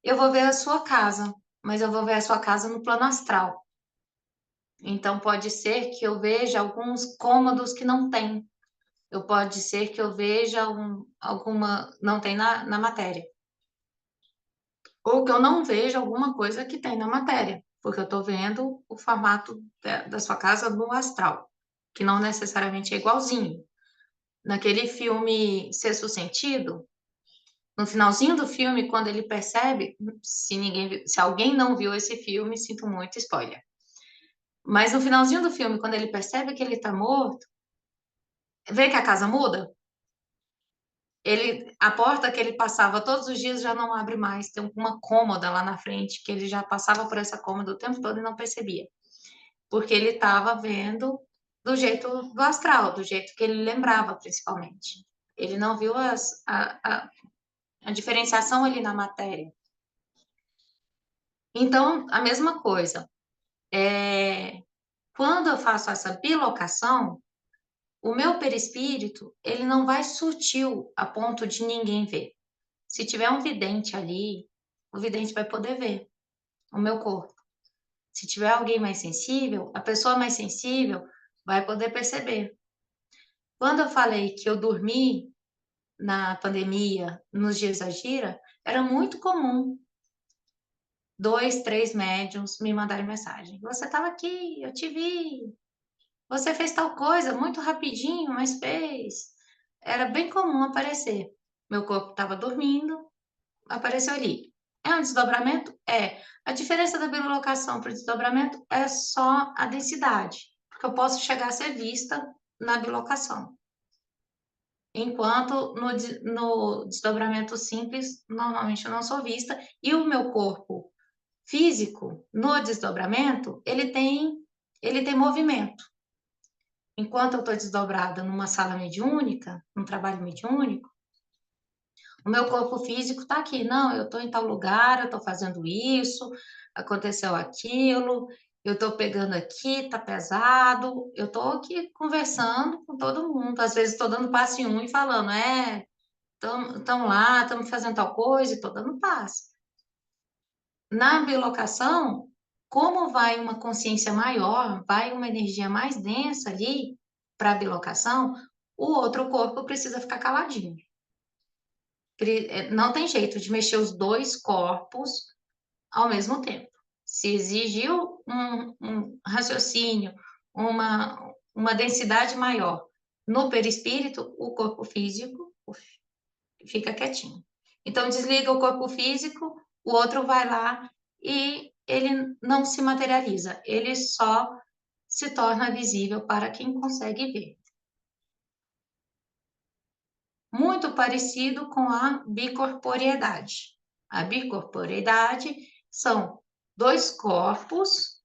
eu vou ver a sua casa, mas eu vou ver a sua casa no plano astral. Então, pode ser que eu veja alguns cômodos que não tem. Pode ser que eu veja alguma. Não tem na matéria. Ou que eu não veja alguma coisa que tem na matéria, porque eu estou vendo o formato da sua casa no astral, que não necessariamente é igualzinho. Naquele filme Sexto Sentido, no finalzinho do filme, quando ele percebe, se alguém não viu esse filme, sinto muito, spoiler. Mas no finalzinho do filme, quando ele percebe que ele está morto, vê que a casa muda. A porta que ele passava todos os dias já não abre mais. Tem uma cômoda lá na frente que ele já passava por essa cômoda o tempo todo e não percebia, porque ele estava vendo do jeito do astral, do jeito que ele lembrava, principalmente. Ele não viu a diferenciação ali na matéria. Então, a mesma coisa. Quando eu faço essa bilocação, o meu perispírito, ele não vai sutil a ponto de ninguém ver. Se tiver um vidente ali, o vidente vai poder ver o meu corpo. Se tiver alguém mais sensível, a pessoa mais sensível vai poder perceber. Quando eu falei que eu dormi na pandemia, nos dias da gira, era muito comum 2, 3 médiums me mandarem mensagem. Você estava aqui, eu te vi. Você fez tal coisa muito rapidinho, mas fez. Era bem comum aparecer. Meu corpo estava dormindo, apareceu ali. É um desdobramento? É. A diferença da bilocação para o desdobramento é só a densidade, porque eu posso chegar a ser vista na bilocação. Enquanto no desdobramento simples, normalmente eu não sou vista, e o meu corpo físico, no desdobramento, ele tem movimento. Enquanto eu estou desdobrada numa sala mediúnica, num trabalho mediúnico, o meu corpo físico está aqui. Não, eu estou em tal lugar, eu estou fazendo isso, aconteceu aquilo, eu estou pegando aqui, está pesado. Eu estou aqui conversando com todo mundo. Às vezes estou dando passe em um e falando, estão lá, estamos fazendo tal coisa, e estou dando passe. Na bilocação, como vai uma consciência maior, vai uma energia mais densa ali para a bilocação, o outro corpo precisa ficar caladinho. Não tem jeito de mexer os dois corpos ao mesmo tempo. Se exigiu um raciocínio, uma densidade maior no perispírito, o corpo físico fica quietinho. Então, desliga o corpo físico, o outro vai lá e ele não se materializa, ele só se torna visível para quem consegue ver. Muito parecido com a bicorporeidade. A bicorporeidade são dois corpos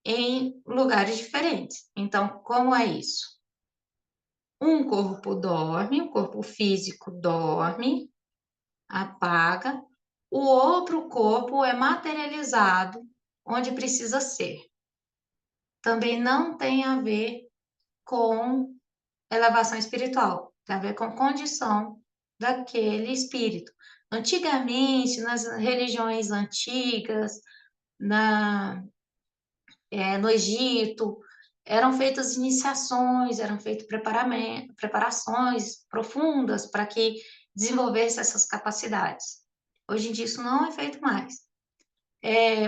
em lugares diferentes. Então, como é isso? Um corpo dorme, o corpo físico dorme, apaga, o outro corpo é materializado onde precisa ser. Também não tem a ver com elevação espiritual, tem a ver com condição daquele espírito. Antigamente, nas religiões antigas, no Egito, eram feitas iniciações, eram feitas preparações profundas para que desenvolvesse essas capacidades. Hoje em dia isso não é feito mais.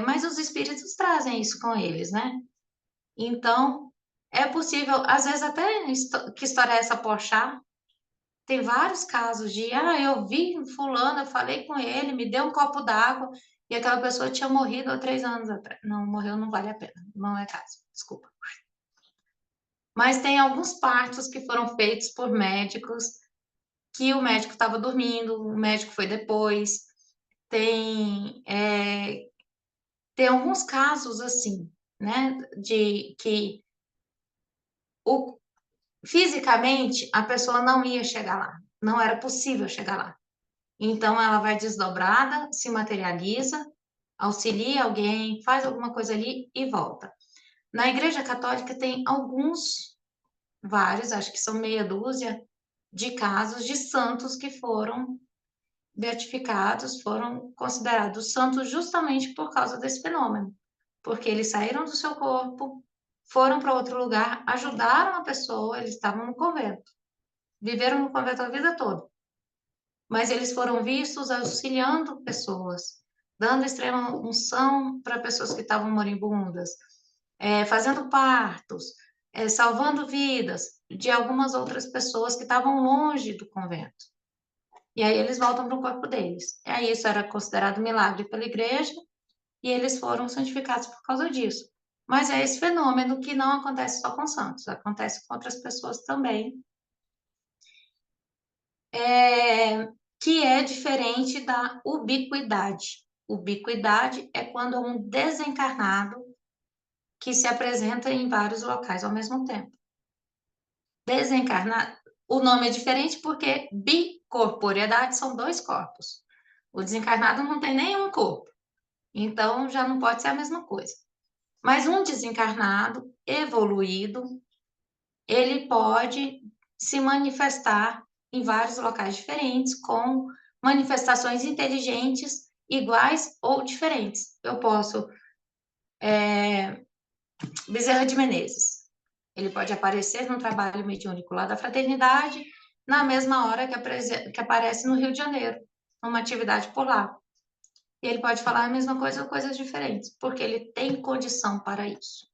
Mas os espíritos trazem isso com eles, né? Então, é possível, às vezes até, que história é essa, Porchat? Tem vários casos de, eu vi fulano, eu falei com ele, me deu um copo d'água, e aquela pessoa tinha morrido há 3 anos atrás. Não, morreu não vale a pena, não é caso, desculpa. Mas tem alguns partos que foram feitos por médicos, que o médico estava dormindo, o médico foi depois. Tem alguns casos assim, né, de que fisicamente a pessoa não ia chegar lá, não era possível chegar lá. Então ela vai desdobrada, se materializa, auxilia alguém, faz alguma coisa ali e volta. Na Igreja Católica tem vários, acho que são meia dúzia, de casos de santos que foram beatificados, foram considerados santos justamente por causa desse fenômeno, porque eles saíram do seu corpo, foram para outro lugar, ajudaram a pessoa, eles estavam no convento, viveram no convento a vida toda, mas eles foram vistos auxiliando pessoas, dando extrema unção para pessoas que estavam moribundas, fazendo partos, salvando vidas de algumas outras pessoas que estavam longe do convento. E aí eles voltam para o corpo deles. E aí isso era considerado milagre pela igreja e eles foram santificados por causa disso. Mas é esse fenômeno que não acontece só com santos, acontece com outras pessoas também, que é diferente da ubiquidade. Ubiquidade é quando é um desencarnado que se apresenta em vários locais ao mesmo tempo. Desencarnado, O nome é diferente porque bicorporeidade são dois corpos. O desencarnado não tem nenhum corpo, então já não pode ser a mesma coisa. Mas um desencarnado evoluído, ele pode se manifestar em vários locais diferentes, com manifestações inteligentes iguais ou diferentes. Eu posso Bezerra de Menezes. Ele pode aparecer no trabalho mediúnico lá da fraternidade, na mesma hora que aparece no Rio de Janeiro, numa atividade por lá. E ele pode falar a mesma coisa ou coisas diferentes, porque ele tem condição para isso.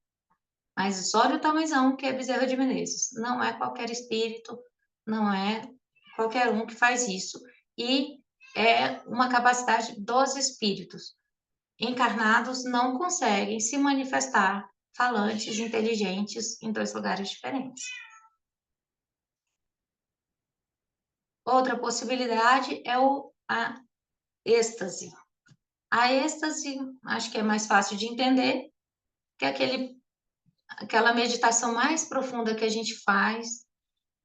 Mas olha o tamanhozão que é Bezerra de Menezes. Não é qualquer espírito, não é qualquer um que faz isso. E é uma capacidade dos espíritos. Encarnados não conseguem se manifestar falantes, inteligentes, em dois lugares diferentes. Outra possibilidade é a êxtase. A êxtase, acho que é mais fácil de entender, que é aquela meditação mais profunda que a gente faz,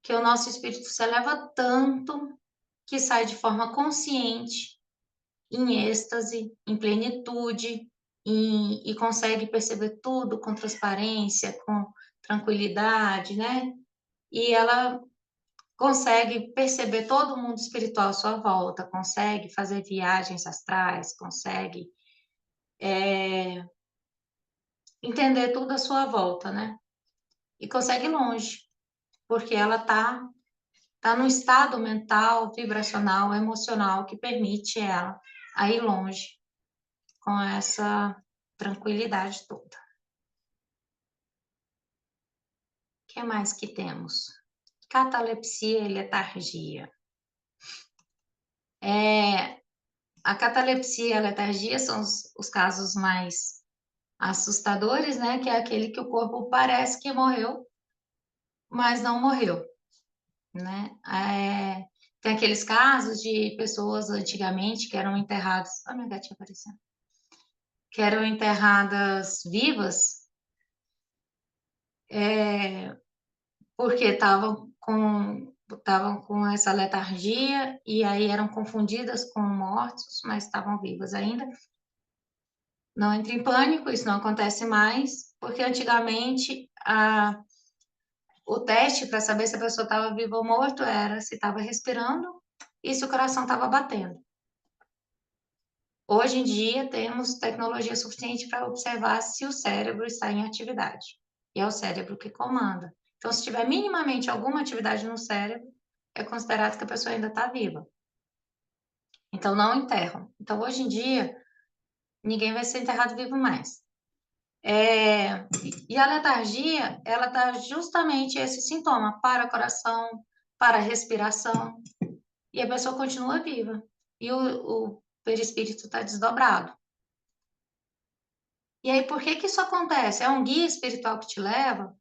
que o nosso espírito se eleva tanto que sai de forma consciente, em êxtase, em plenitude, e consegue perceber tudo com transparência, com tranquilidade, né? E ela consegue perceber todo o mundo espiritual à sua volta, consegue fazer viagens astrais, consegue entender tudo à sua volta, né? E consegue ir longe, porque ela tá num estado mental, vibracional, emocional que permite ela a ir longe com essa tranquilidade toda. O que mais que temos? Catalepsia e letargia. A catalepsia e a letargia são os casos mais assustadores, né? Que é aquele que o corpo parece que morreu, mas não morreu, né? Tem aqueles casos de pessoas antigamente que eram enterradas. Olha a minha gatinha aparecendo. Que eram enterradas vivas, porque estavam com essa letargia e aí eram confundidas com mortos, mas estavam vivas ainda. Não entre em pânico, isso não acontece mais, porque antigamente o teste para saber se a pessoa estava viva ou morta era se estava respirando e se o coração estava batendo. Hoje em dia temos tecnologia suficiente para observar se o cérebro está em atividade. E é o cérebro que comanda. Então, se tiver minimamente alguma atividade no cérebro, é considerado que a pessoa ainda está viva. Então, não enterram. Então, hoje em dia, ninguém vai ser enterrado vivo mais. E a letargia, ela dá justamente esse sintoma para o coração, para a respiração, e a pessoa continua viva. E o perispírito está desdobrado. E aí, por que que isso acontece? É um guia espiritual que te leva?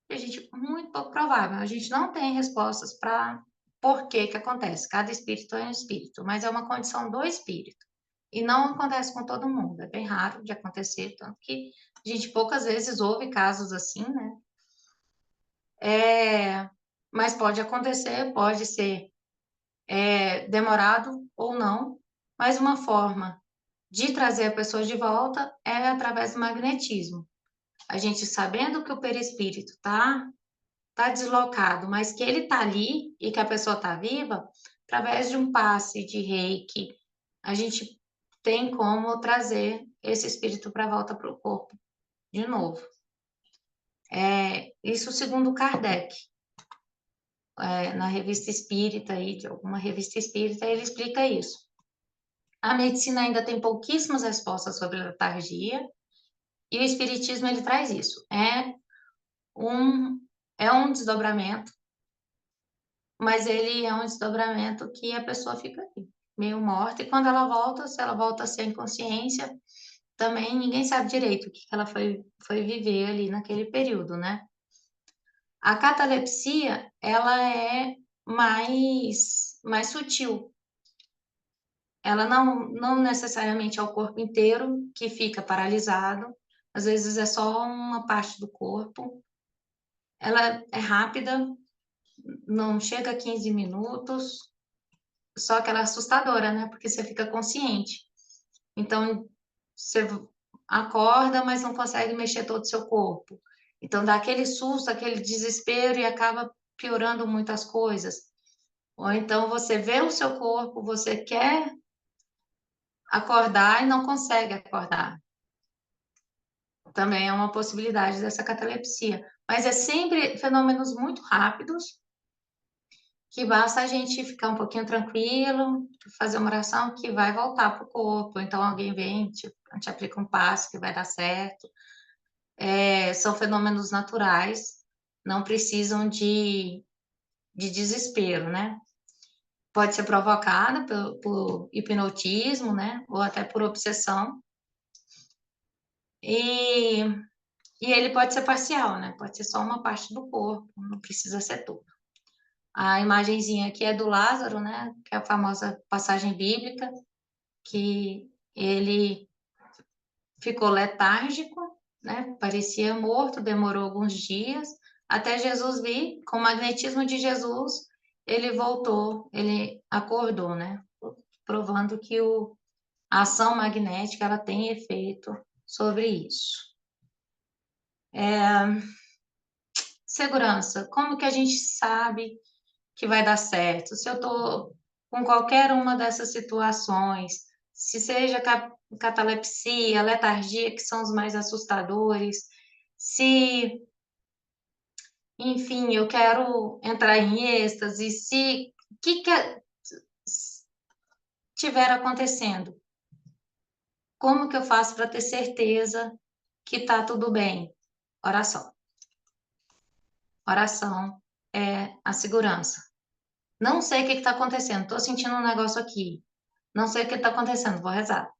A gente, muito pouco provável. A gente não tem respostas para por que que acontece. Cada espírito é um espírito, mas é uma condição do espírito. E não acontece com todo mundo. É bem raro de acontecer, tanto que a gente poucas vezes ouve casos assim, né? Mas pode acontecer, pode ser demorado ou não, mas uma forma de trazer a pessoa de volta é através do magnetismo. A gente sabendo que o perispírito tá deslocado, mas que ele tá ali e que a pessoa tá viva, através de um passe de reiki, a gente tem como trazer esse espírito para volta para o corpo de novo. Isso segundo Kardec, na revista espírita, aí, de alguma revista espírita, ele explica isso. A medicina ainda tem pouquíssimas respostas sobre a letargia, e o espiritismo ele traz isso. Um desdobramento, mas ele é um desdobramento que a pessoa fica ali, meio morta, e quando ela volta, se ela volta sem consciência, também ninguém sabe direito o que ela foi viver ali naquele período, né? A catalepsia, ela é mais sutil. Ela não necessariamente é o corpo inteiro que fica paralisado, às vezes é só uma parte do corpo. Ela é rápida, não chega a 15 minutos, só que ela é assustadora, né? Porque você fica consciente. Então, você acorda, mas não consegue mexer todo o seu corpo. Então, dá aquele susto, aquele desespero e acaba piorando muitas coisas. Ou então, você vê o seu corpo, você quer acordar e não consegue acordar. Também é uma possibilidade dessa catalepsia. Mas é sempre fenômenos muito rápidos, que basta a gente ficar um pouquinho tranquilo, fazer uma oração que vai voltar para o corpo. Então, alguém vem, te aplica um passo que vai dar certo. São fenômenos naturais, não precisam de desespero, né? Pode ser provocada por hipnotismo, né? Ou até por obsessão. E, e ele pode ser parcial, né? Pode ser só uma parte do corpo, não precisa ser tudo. A imagenzinha aqui é do Lázaro, né? Que é a famosa passagem bíblica, que ele ficou letárgico, né? Parecia morto, demorou alguns dias, até Jesus vir, com o magnetismo de Jesus, ele voltou, ele acordou, né? Provando que a ação magnética ela tem efeito sobre isso. Segurança, como que a gente sabe que vai dar certo? Se eu estou com qualquer uma dessas situações, se seja catalepsia, letargia, que são os mais assustadores, se, enfim, eu quero entrar em êxtase, se o que estiver acontecendo, como que eu faço para ter certeza que está tudo bem? Oração. Oração é a segurança. Não sei o que está acontecendo, estou sentindo um negócio aqui. Não sei o que está acontecendo, vou rezar.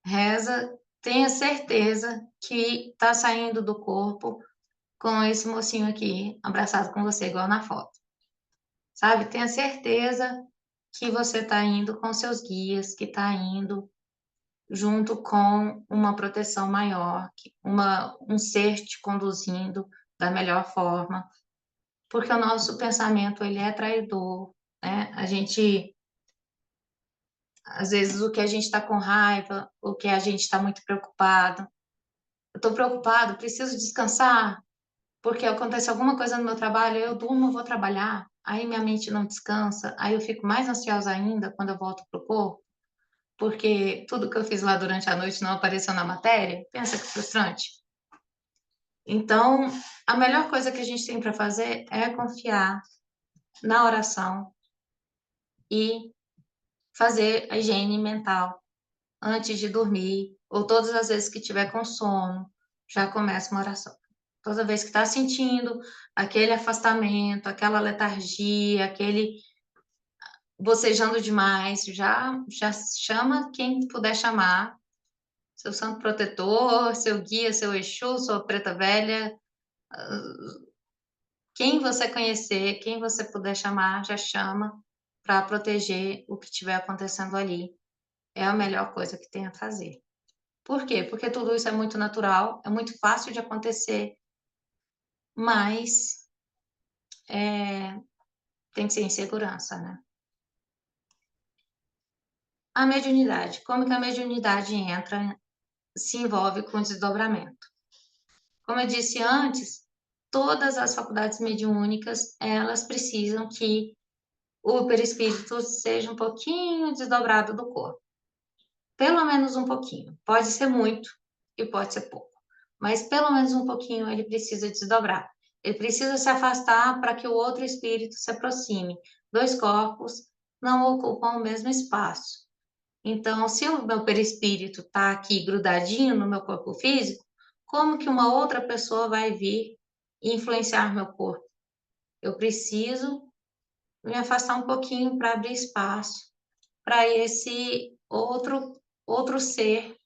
Reza, tenha certeza que está saindo do corpo com esse mocinho aqui abraçado com você, igual na foto. Sabe? Tenha certeza que você está indo com seus guias, que está indo junto com uma proteção maior, um ser te conduzindo da melhor forma, porque o nosso pensamento ele é traidor, né? A gente às vezes o que a gente está com raiva, o que a gente está muito preocupado. Eu estou preocupado, preciso descansar, porque acontece alguma coisa no meu trabalho, eu durmo, vou trabalhar, aí minha mente não descansa, aí eu fico mais ansiosa ainda quando eu volto para o corpo, porque tudo que eu fiz lá durante a noite não apareceu na matéria. Pensa que frustrante. Então, a melhor coisa que a gente tem para fazer é confiar na oração e fazer a higiene mental antes de dormir, ou todas as vezes que tiver com sono, já começa uma oração. Toda vez que está sentindo aquele afastamento, aquela letargia, aquele bocejando demais, já chama quem puder chamar, seu santo protetor, seu guia, seu Exu, sua preta velha, quem você conhecer, quem você puder chamar, já chama para proteger o que estiver acontecendo ali. É a melhor coisa que tem a fazer. Por quê? Porque tudo isso é muito natural, é muito fácil de acontecer, mas tem que ser em segurança, né? A mediunidade. Como que a mediunidade entra, se envolve com o desdobramento? Como eu disse antes, todas as faculdades mediúnicas, elas precisam que o perispírito seja um pouquinho desdobrado do corpo. Pelo menos um pouquinho. Pode ser muito e pode ser pouco. Mas pelo menos um pouquinho ele precisa desdobrar. Ele precisa se afastar para que o outro espírito se aproxime. Dois corpos não ocupam o mesmo espaço. Então, se o meu perispírito está aqui grudadinho no meu corpo físico, como que uma outra pessoa vai vir e influenciar meu corpo? Eu preciso me afastar um pouquinho para abrir espaço para esse outro ser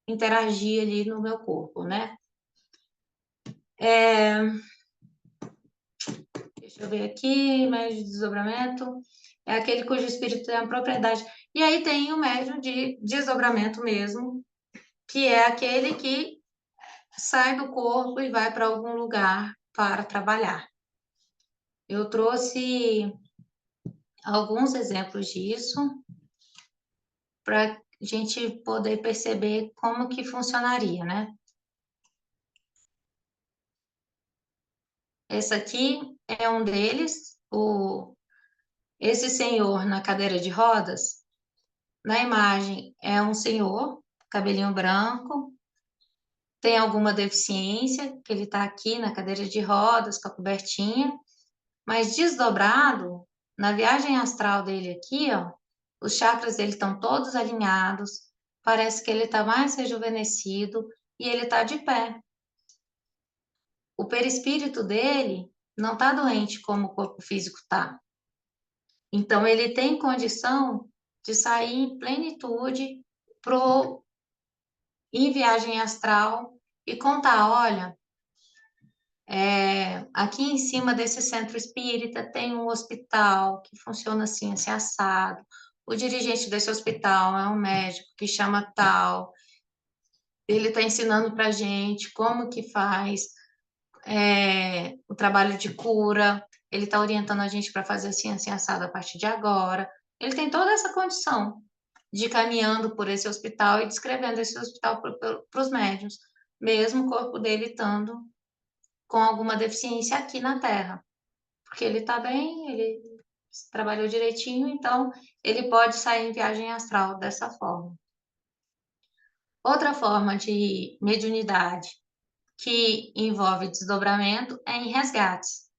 interagir ali no meu corpo, né? Deixa eu ver aqui, médio de desdobramento é aquele cujo espírito tem a propriedade. E aí tem o médio de desdobramento mesmo, que é aquele que sai do corpo e vai para algum lugar para trabalhar. Eu trouxe alguns exemplos disso para a gente poder perceber como que funcionaria, né? Esse aqui é um deles, esse senhor na cadeira de rodas. Na imagem é um senhor, cabelinho branco, tem alguma deficiência, que ele está aqui na cadeira de rodas, com a cobertinha, mas desdobrado, na viagem astral dele aqui, ó, os chakras dele estão todos alinhados, parece que ele está mais rejuvenescido e ele está de pé. O perispírito dele não está doente como o corpo físico está. Então, ele tem condição de sair em plenitude em viagem astral e contar, olha, aqui em cima desse centro espírita tem um hospital que funciona assim, assim, assado. O dirigente desse hospital é um médico que chama tal. Ele está ensinando para a gente como que faz o trabalho de cura. Ele está orientando a gente para fazer assim, assim, assado a partir de agora. Ele tem toda essa condição de ir caminhando por esse hospital e descrevendo esse hospital para os médiuns, mesmo o corpo dele estando com alguma deficiência aqui na Terra. Porque ele está bem, ele trabalhou direitinho, então ele pode sair em viagem astral dessa forma. Outra forma de mediunidade que envolve desdobramento é em resgates.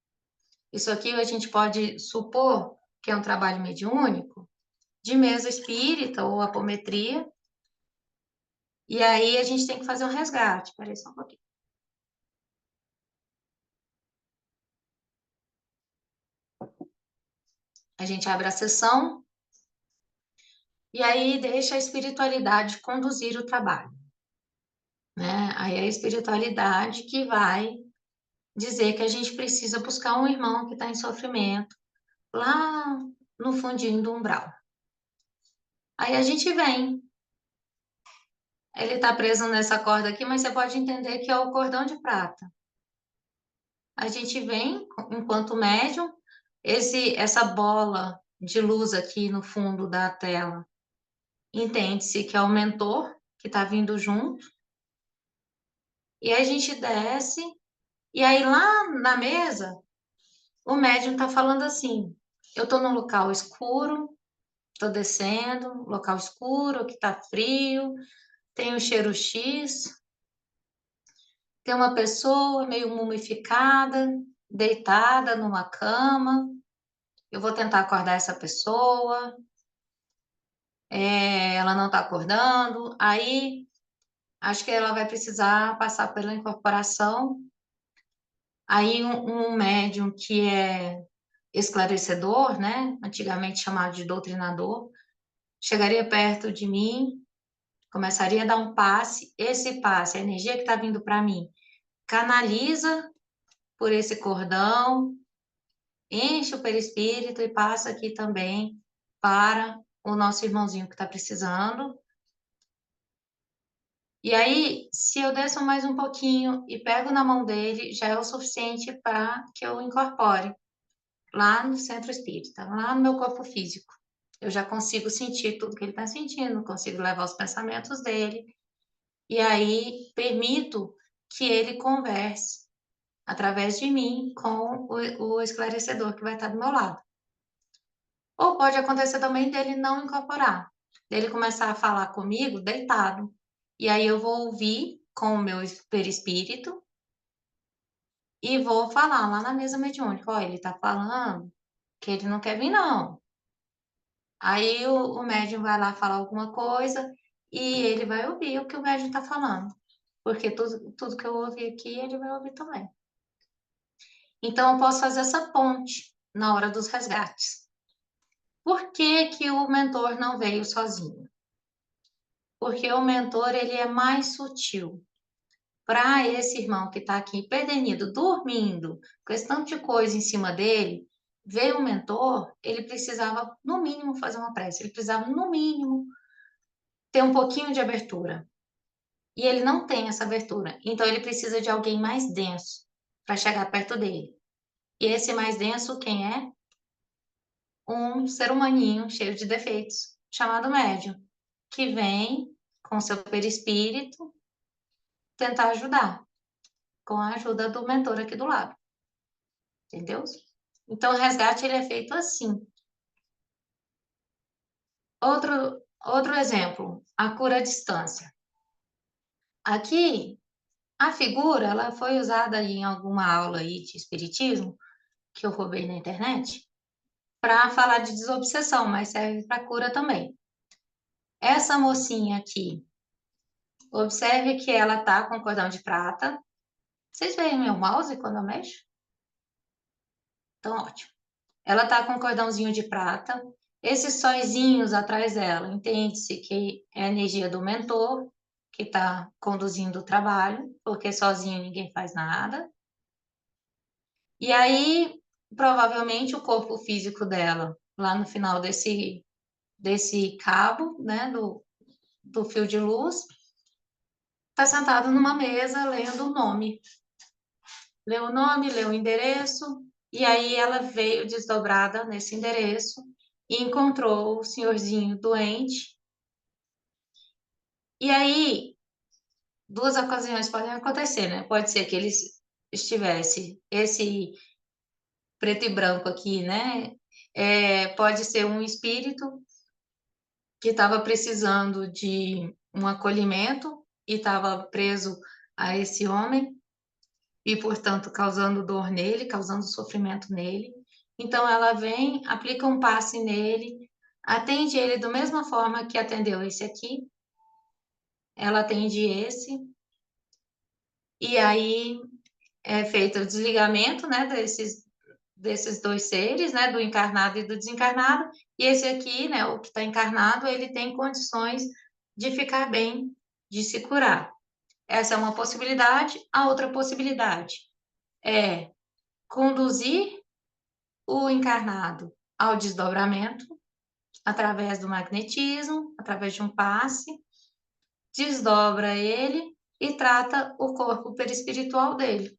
Isso aqui a gente pode supor que é um trabalho mediúnico de mesa espírita ou apometria, e aí a gente tem que fazer um resgate. Espera aí só um pouquinho. A gente abre a sessão e aí deixa a espiritualidade conduzir o trabalho, né? Aí é a espiritualidade que vai dizer que a gente precisa buscar um irmão que está em sofrimento lá no fundinho do umbral. Aí a gente vem. Ele está preso nessa corda aqui, mas você pode entender que é o cordão de prata. A gente vem, enquanto médium, essa bola de luz aqui no fundo da tela, entende-se que é o mentor que está vindo junto. E aí a gente desce, e aí lá na mesa, o médium está falando assim: eu estou num local escuro, estou descendo, local escuro, que está frio, tem o cheiro X, tem uma pessoa meio mumificada, deitada numa cama. Eu vou tentar acordar essa pessoa, ela não está acordando. Aí acho que ela vai precisar passar pela incorporação. Aí um médium que é esclarecedor, né, antigamente chamado de doutrinador, chegaria perto de mim, começaria a dar um passe. Esse passe, a energia que está vindo para mim, canaliza por esse cordão, enche o perispírito e passa aqui também para o nosso irmãozinho que está precisando. E aí, se eu desço mais um pouquinho e pego na mão dele, já é o suficiente para que eu incorpore lá no centro espírita, lá no meu corpo físico. Eu já consigo sentir tudo que ele está sentindo, consigo levar os pensamentos dele, e aí permito que ele converse através de mim com o esclarecedor que vai estar do meu lado. Ou pode acontecer também dele não incorporar, dele começar a falar comigo deitado. E aí eu vou ouvir com o meu perispírito e vou falar lá na mesa mediúnica: ó, ele tá falando que ele não quer vir, não. Aí o médium vai lá falar alguma coisa e ele vai ouvir o que o médium tá falando. Porque tudo que eu ouvi aqui, ele vai ouvir também. Então, eu posso fazer essa ponte na hora dos resgates. Por que que o mentor não veio sozinho? Porque o mentor, ele é mais sutil. Para esse irmão que está aqui perdenido, dormindo, com esse tanto de coisa em cima dele, ver o mentor, ele precisava, no mínimo, fazer uma prece. Ele precisava, no mínimo, ter um pouquinho de abertura. E ele não tem essa abertura. Então, ele precisa de alguém mais denso para chegar perto dele. E esse mais denso, quem é? Um ser humaninho cheio de defeitos, chamado médium, que vem com seu perispírito tentar ajudar, com a ajuda do mentor aqui do lado, entendeu? Então, o resgate ele é feito assim. Outro exemplo, a cura à distância. Aqui, a figura, ela foi usada em alguma aula aí de espiritismo, que eu roubei na internet, para falar de desobsessão, mas serve para cura também. Essa mocinha aqui, observe que ela tá com cordão de prata. Vocês veem meu mouse quando eu mexo? Então, ótimo. Ela tá com cordãozinho de prata. Esses sóizinhos atrás dela, entende-se que é a energia do mentor, que está conduzindo o trabalho, porque sozinho ninguém faz nada. E aí, provavelmente, o corpo físico dela, lá no final desse cabo, né, do fio de luz, está sentado numa mesa lendo o nome. Leu o nome, leu o endereço, e aí ela veio desdobrada nesse endereço e encontrou o senhorzinho doente. E aí, duas ocasiões podem acontecer, né? Pode ser que ele estivesse, esse preto e branco aqui, né? Pode ser um espírito que estava precisando de um acolhimento e estava preso a esse homem e, portanto, causando dor nele, causando sofrimento nele. Então, ela vem, aplica um passe nele, atende ele da mesma forma que atendeu esse aqui, ela atende esse, e aí é feito o desligamento, né, desses dois seres, né, do encarnado e do desencarnado, e esse aqui, né, o que está encarnado, ele tem condições de ficar bem, de se curar. Essa é uma possibilidade. A outra possibilidade é conduzir o encarnado ao desdobramento através do magnetismo, através de um passe, desdobra ele e trata o corpo perispiritual dele.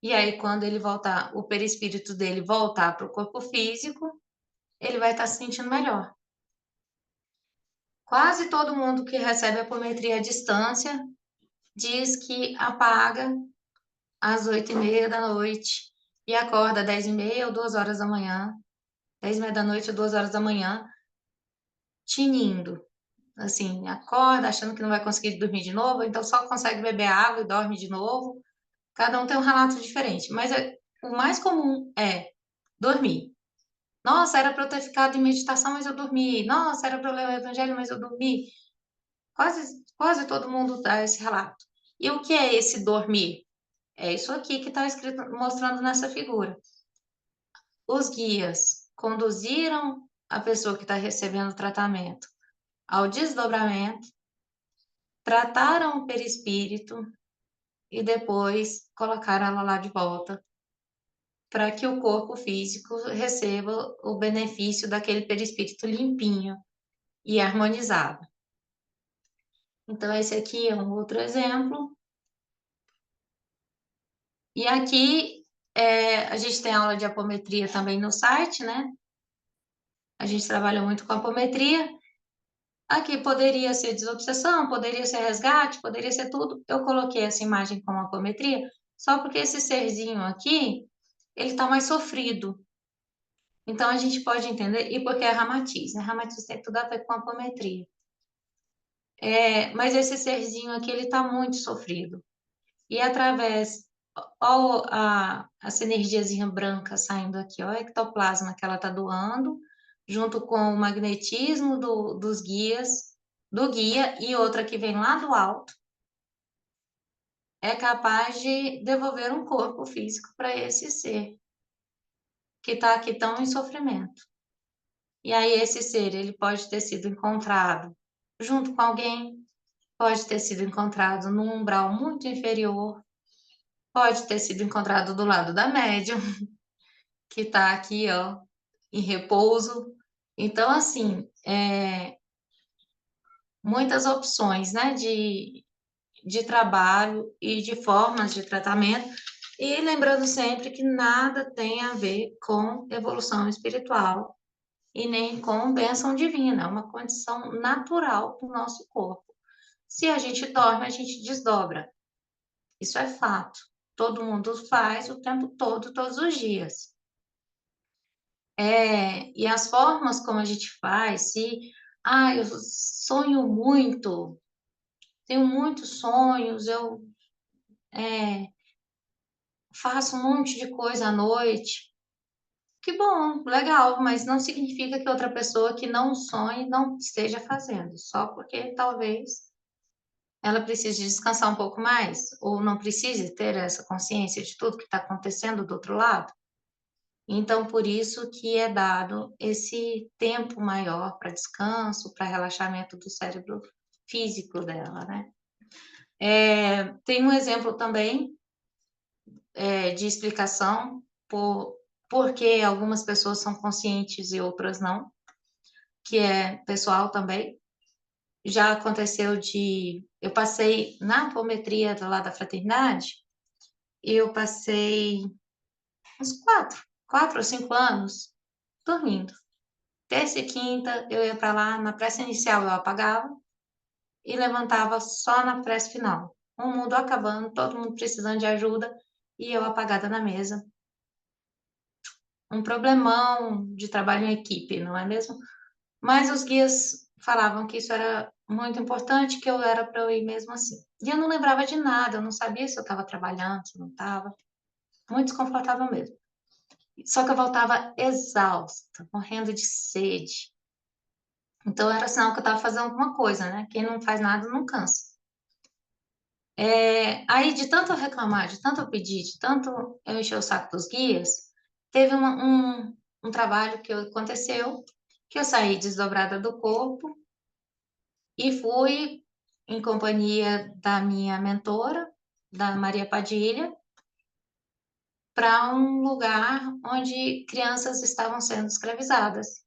E aí, quando ele voltar, o perispírito dele voltar para o corpo físico, ele vai estar se sentindo melhor. Quase todo mundo que recebe apometria à distância diz que apaga às 8h30 da noite e acorda às 10h30 ou 2 horas da manhã, 10h30 da noite ou 2 horas da manhã, tinindo. Assim, acorda achando que não vai conseguir dormir de novo, então só consegue beber água e dorme de novo. Cada um tem um relato diferente, mas o mais comum é dormir. Nossa, era para eu ter ficado em meditação, mas eu dormi. Nossa, era para eu ler o evangelho, mas eu dormi. Quase todo mundo dá esse relato. E o que é esse dormir? É isso aqui que está escrito, mostrando nessa figura. Os guias conduziram a pessoa que está recebendo o tratamento ao desdobramento, trataram o perispírito e depois colocaram ela lá de volta para que o corpo físico receba o benefício daquele perispírito limpinho e harmonizado. Então, esse aqui é um outro exemplo. E aqui a gente tem aula de apometria também no site, né? A gente trabalha muito com apometria. Aqui poderia ser desobsessão, poderia ser resgate, poderia ser tudo. Eu coloquei essa imagem com apometria só porque esse serzinho aqui, ele está mais sofrido. Então, a gente pode entender, e porque é ramatiz, né? Ramatiz tem tudo a ver com apometria. Mas esse serzinho aqui, ele está muito sofrido. E através, ó, essa energiazinha branca saindo aqui, ó, o ectoplasma que ela está doando, junto com o magnetismo dos guias, do guia, e outra que vem lá do alto, é capaz de devolver um corpo físico para esse ser que está aqui tão em sofrimento. E aí esse ser, ele pode ter sido encontrado junto com alguém, pode ter sido encontrado num umbral muito inferior, pode ter sido encontrado do lado da médium, que está aqui, ó, em repouso. Então, assim, muitas opções, né, de trabalho e de formas de tratamento. E lembrando sempre que nada tem a ver com evolução espiritual e nem com bênção divina, é uma condição natural do nosso corpo. Se a gente dorme, a gente desdobra. Isso é fato. Todo mundo faz o tempo todo, todos os dias. E as formas como a gente faz, se eu sonho muito, tenho muitos sonhos, eu faço um monte de coisa à noite. Que bom, legal, mas não significa que outra pessoa que não sonhe não esteja fazendo, só porque talvez ela precise descansar um pouco mais, ou não precise ter essa consciência de tudo que está acontecendo do outro lado. Então, por isso que é dado esse tempo maior para descanso, para relaxamento do cérebro físico dela, né? Tem um exemplo também de explicação por que algumas pessoas são conscientes e outras não, que é pessoal também. Já aconteceu eu passei na apometria lá da fraternidade, eu passei uns 4 ou 5 anos dormindo. Terça e quinta eu ia para lá, na prece inicial eu apagava e levantava só na prece final. O mundo acabando, todo mundo precisando de ajuda e eu apagada na mesa. Um problemão de trabalho em equipe, não é mesmo? Mas os guias falavam que isso era muito importante, que eu era para eu ir mesmo assim. E eu não lembrava de nada, eu não sabia se eu estava trabalhando, se não estava. Muito desconfortável mesmo. Só que eu voltava exausta, morrendo de sede. Então era sinal que eu estava fazendo alguma coisa, né? Quem não faz nada não cansa. Aí, de tanto eu reclamar, de tanto eu pedir, de tanto eu encher o saco dos guias, teve um trabalho que aconteceu, que eu saí desdobrada do corpo e fui em companhia da minha mentora, da Maria Padilha, para um lugar onde crianças estavam sendo escravizadas.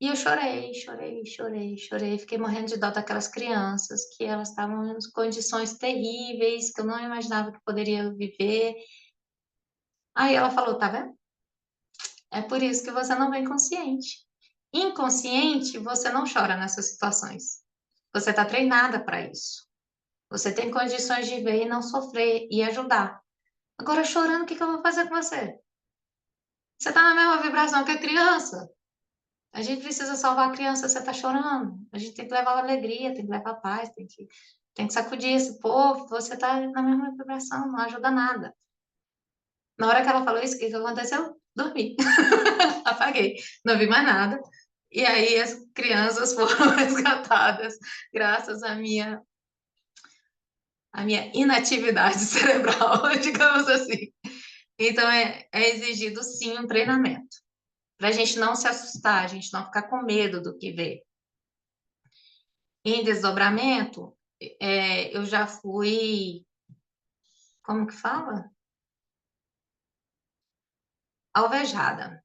E eu chorei, chorei, chorei, chorei. Fiquei morrendo de dó daquelas crianças, que elas estavam em condições terríveis, que eu não imaginava que poderia viver. Aí ela falou, tá vendo? É por isso que você não vem consciente. Inconsciente, você não chora nessas situações. Você está treinada para isso. Você tem condições de ver e não sofrer e ajudar. Agora, chorando, o que que eu vou fazer com você? Você está na mesma vibração que a criança. A gente precisa salvar a criança, você está chorando. A gente tem que levar alegria, tem que levar paz, tem que sacudir esse povo. Você está na mesma vibração, não ajuda nada. Na hora que ela falou isso, o que que aconteceu? Dormi. Apaguei. Não vi mais nada. E aí as crianças foram resgatadas graças à minha inatividade cerebral, digamos assim. Então é exigido sim um treinamento. Para a gente não se assustar, a gente não ficar com medo do que vê. Em desdobramento, eu já fui, como que fala? Alvejada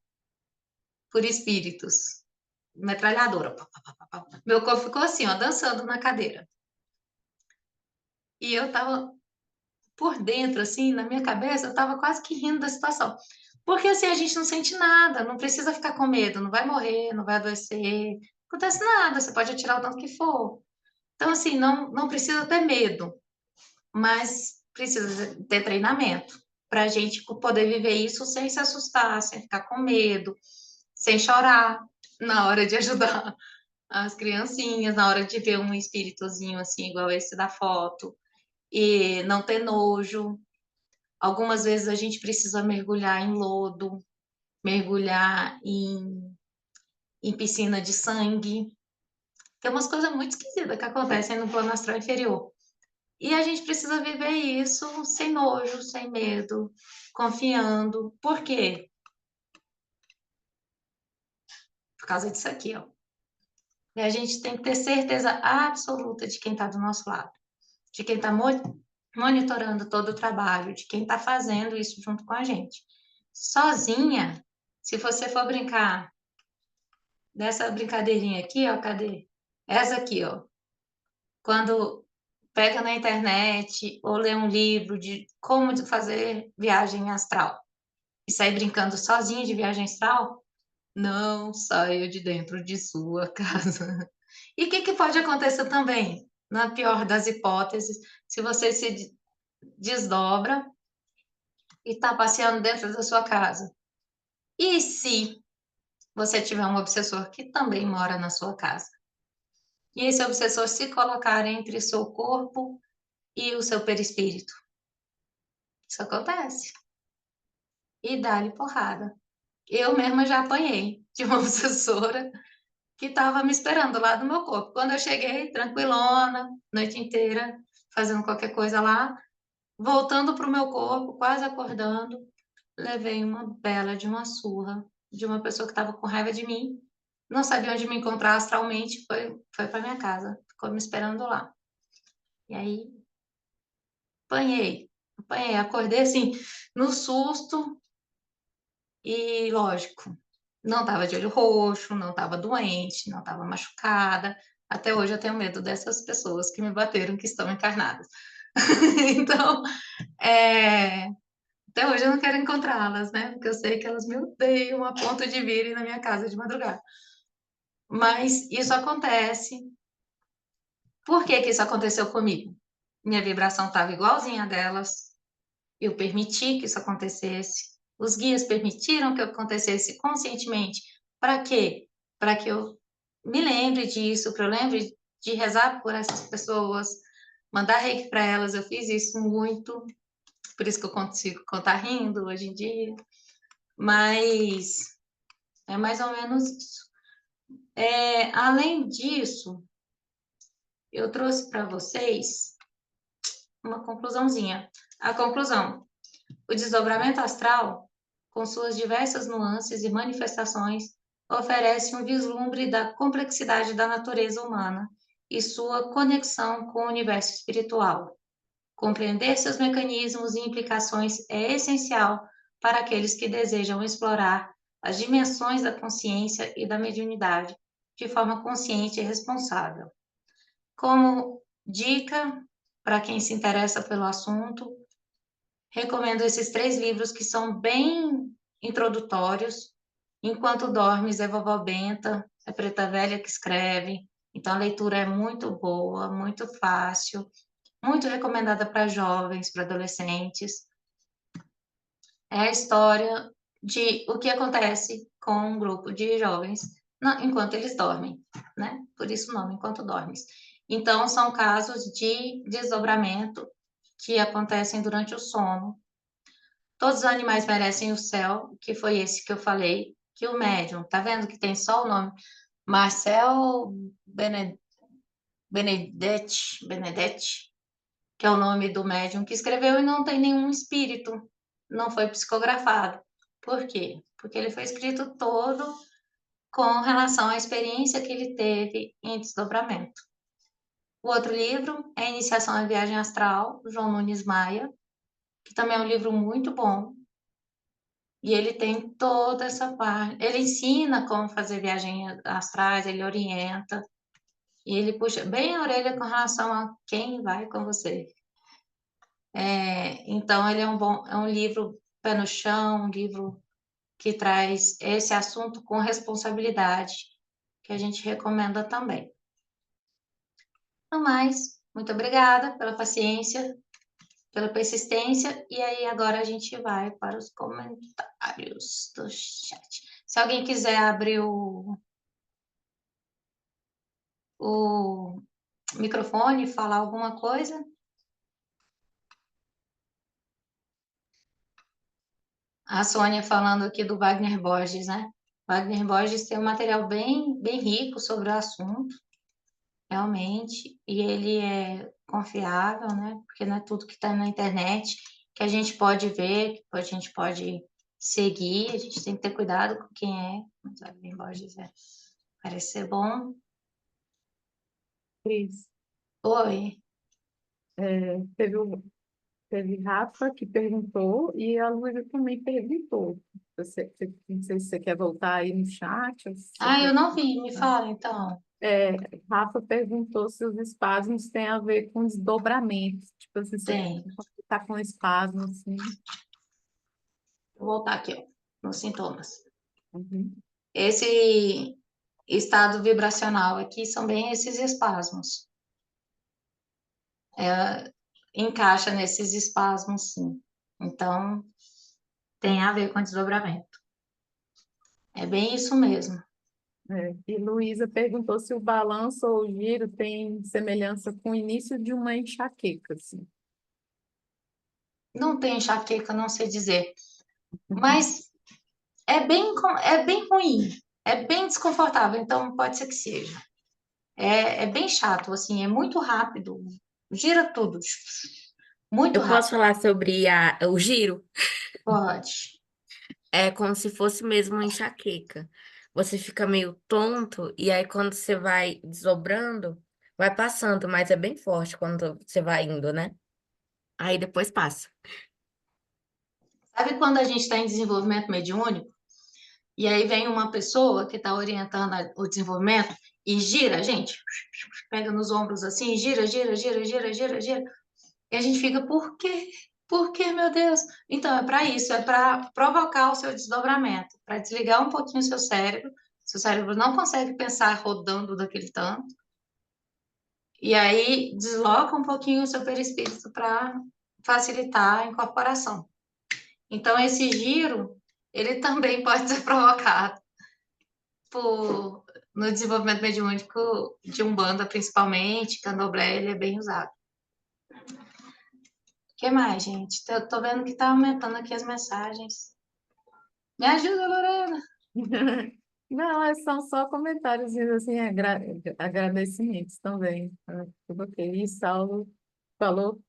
por espíritos. Metralhadora. Pá, pá, pá, pá, pá. Meu corpo ficou assim, ó, dançando na cadeira. E eu tava por dentro, assim, na minha cabeça, eu tava quase que rindo da situação. Porque assim, a gente não sente nada, não precisa ficar com medo, não vai morrer, não vai adoecer, não acontece nada, você pode atirar o tanto que for. Então, assim, não precisa ter medo, mas precisa ter treinamento para a gente poder viver isso sem se assustar, sem ficar com medo, sem chorar na hora de ajudar as criancinhas, na hora de ver um espíritozinho assim, igual esse da foto, e não ter nojo. Algumas vezes a gente precisa mergulhar em lodo, mergulhar em piscina de sangue. Tem umas coisas muito esquisitas que acontecem no plano astral inferior. E a gente precisa viver isso sem nojo, sem medo, confiando. Por quê? Por causa disso aqui, ó. E a gente tem que ter certeza absoluta de quem está do nosso lado, de quem está monitorando todo o trabalho, de quem está fazendo isso junto com a gente. Sozinha, se você for brincar dessa brincadeirinha aqui, ó, cadê? Essa aqui, ó. Quando pega na internet ou lê um livro de como fazer viagem astral e sair brincando sozinho de viagem astral, não saia de dentro de sua casa. E o que, que pode acontecer também? Na pior das hipóteses, se você se desdobra e está passeando dentro da sua casa. E se você tiver um obsessor que também mora na sua casa? E esse obsessor se colocar entre o seu corpo e o seu perispírito? Isso acontece. E dá-lhe porrada. Eu mesma já apanhei de uma obsessora que estava me esperando lá do meu corpo. Quando eu cheguei, tranquilona, noite inteira, fazendo qualquer coisa lá, voltando para o meu corpo, quase acordando, levei uma bela de uma surra de uma pessoa que estava com raiva de mim, não sabia onde me encontrar astralmente, foi para minha casa, ficou me esperando lá. E aí, apanhei, acordei assim, no susto, e lógico, não estava de olho roxo, não estava doente, não estava machucada. Até hoje eu tenho medo dessas pessoas que me bateram, que estão encarnadas. Então, é, até hoje eu não quero encontrá-las, né? Porque eu sei que elas me odeiam a ponto de virem na minha casa de madrugada. Mas isso acontece. Por que que isso aconteceu comigo? Minha vibração estava igualzinha a delas. Eu permiti que isso acontecesse. Os guias permitiram que acontecesse conscientemente. Para quê? Para que eu me lembre disso, para eu lembre de rezar por essas pessoas, mandar reiki para elas. Eu fiz isso muito, por isso que eu consigo contar rindo hoje em dia. Mas é mais ou menos isso. Além disso, eu trouxe para vocês uma conclusãozinha. A conclusão: o desdobramento astral, com suas diversas nuances e manifestações, oferece um vislumbre da complexidade da natureza humana e sua conexão com o universo espiritual. Compreender seus mecanismos e implicações é essencial para aqueles que desejam explorar as dimensões da consciência e da mediunidade de forma consciente e responsável. Como dica para quem se interessa pelo assunto, recomendo esses 3 livros que são bem introdutórios. Enquanto Dormes é Vovó Benta, é Preta Velha que escreve, então a leitura é muito boa, muito fácil, muito recomendada para jovens, para adolescentes. É a história de o que acontece com um grupo de jovens enquanto eles dormem, né? Por isso o nome, Enquanto Dormes. Então, são casos de desdobramento que acontecem durante o sono. Todos os animais merecem o céu, que foi esse que eu falei, que o médium, tá vendo que tem só o nome? Marcel Benedetti, que é o nome do médium que escreveu e não tem nenhum espírito, não foi psicografado. Por quê? Porque ele foi escrito todo com relação à experiência que ele teve em desdobramento. O outro livro é Iniciação à Viagem Astral, do João Nunes Maia, que também é um livro muito bom. E ele tem toda essa parte. Ele ensina como fazer viagem astrais, ele orienta. E ele puxa bem a orelha com relação a quem vai com você. Então, ele é um livro pé no chão, um livro que traz esse assunto com responsabilidade, que a gente recomenda também. No mais, muito obrigada pela paciência, pela persistência, e aí agora a gente vai para os comentários do chat. Se alguém quiser abrir o microfone e falar alguma coisa. A Sônia falando aqui do Wagner Borges, né? Wagner Borges tem um material bem rico sobre o assunto, realmente, e ele é confiável, né? Porque não é tudo que está na internet que a gente pode ver, que a gente pode seguir, a gente tem que ter cuidado com quem é. Mas Wagner Borges parece ser bom. Cris, Oi. teve, teve Rafa que perguntou e a Luísa também perguntou. Não sei se você quer voltar aí no chat ou se você Ah, eu prefere. não vi, me fala então. É, Rafa perguntou se os espasmos têm a ver com desdobramento. Tipo assim, você Tem. tá com espasmo, assim. Vou voltar aqui, ó, nos sintomas. Uhum. Esse estado vibracional aqui são bem esses espasmos. É, encaixa nesses espasmos, sim. Então, tem a ver com desdobramento. É bem isso mesmo. É. E Luísa perguntou se o balanço ou o giro tem semelhança com o início de uma enxaqueca, assim. Não tem enxaqueca, não sei dizer. Uhum. Mas é bem ruim. É bem desconfortável. Então, pode ser que seja. É bem chato, assim. É muito rápido. Gira tudo. Muito Eu posso rápido. falar sobre o giro? Pode. É como se fosse mesmo uma enxaqueca. Você fica meio tonto e aí quando você vai desdobrando, vai passando, mas é bem forte quando você vai indo, né? Aí depois passa. Sabe quando a gente está em desenvolvimento mediúnico? E aí vem uma pessoa que está orientando o desenvolvimento e gira, a gente, pega nos ombros assim, gira, gira, gira, gira, gira, gira. E a gente fica, por quê? Por quê, meu Deus? Então, é para isso, é para provocar o seu desdobramento, para desligar um pouquinho o seu cérebro. Seu cérebro não consegue pensar rodando daquele tanto. E aí desloca um pouquinho o seu perispírito para facilitar a incorporação. Então, esse giro, ele também pode ser provocado no desenvolvimento mediúnico de Umbanda, principalmente, Candomblé, ele é bem usado. O que mais, gente? Tô vendo que tá aumentando aqui as mensagens. Me ajuda, Lorena. Não, são só comentários assim, agradecimentos também. Tudo ok. E Saulo falou,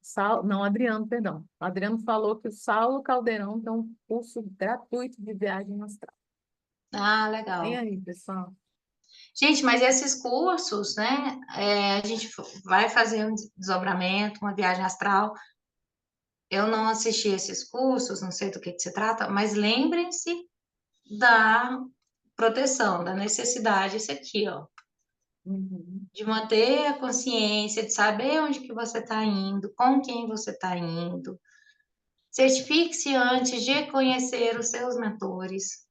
não, Adriano, perdão. Adriano falou que o Saulo Caldeirão tem um curso gratuito de viagem astral. Ah, E legal. aí, pessoal? Gente, mas esses cursos, né? A gente vai fazer um desdobramento, uma viagem astral. Eu não assisti esses cursos, não sei do que se trata, mas lembrem-se da proteção, da necessidade, esse aqui, ó, Uhum. de manter a consciência, de saber onde que você está indo, com quem você está indo. Certifique-se antes de conhecer os seus mentores,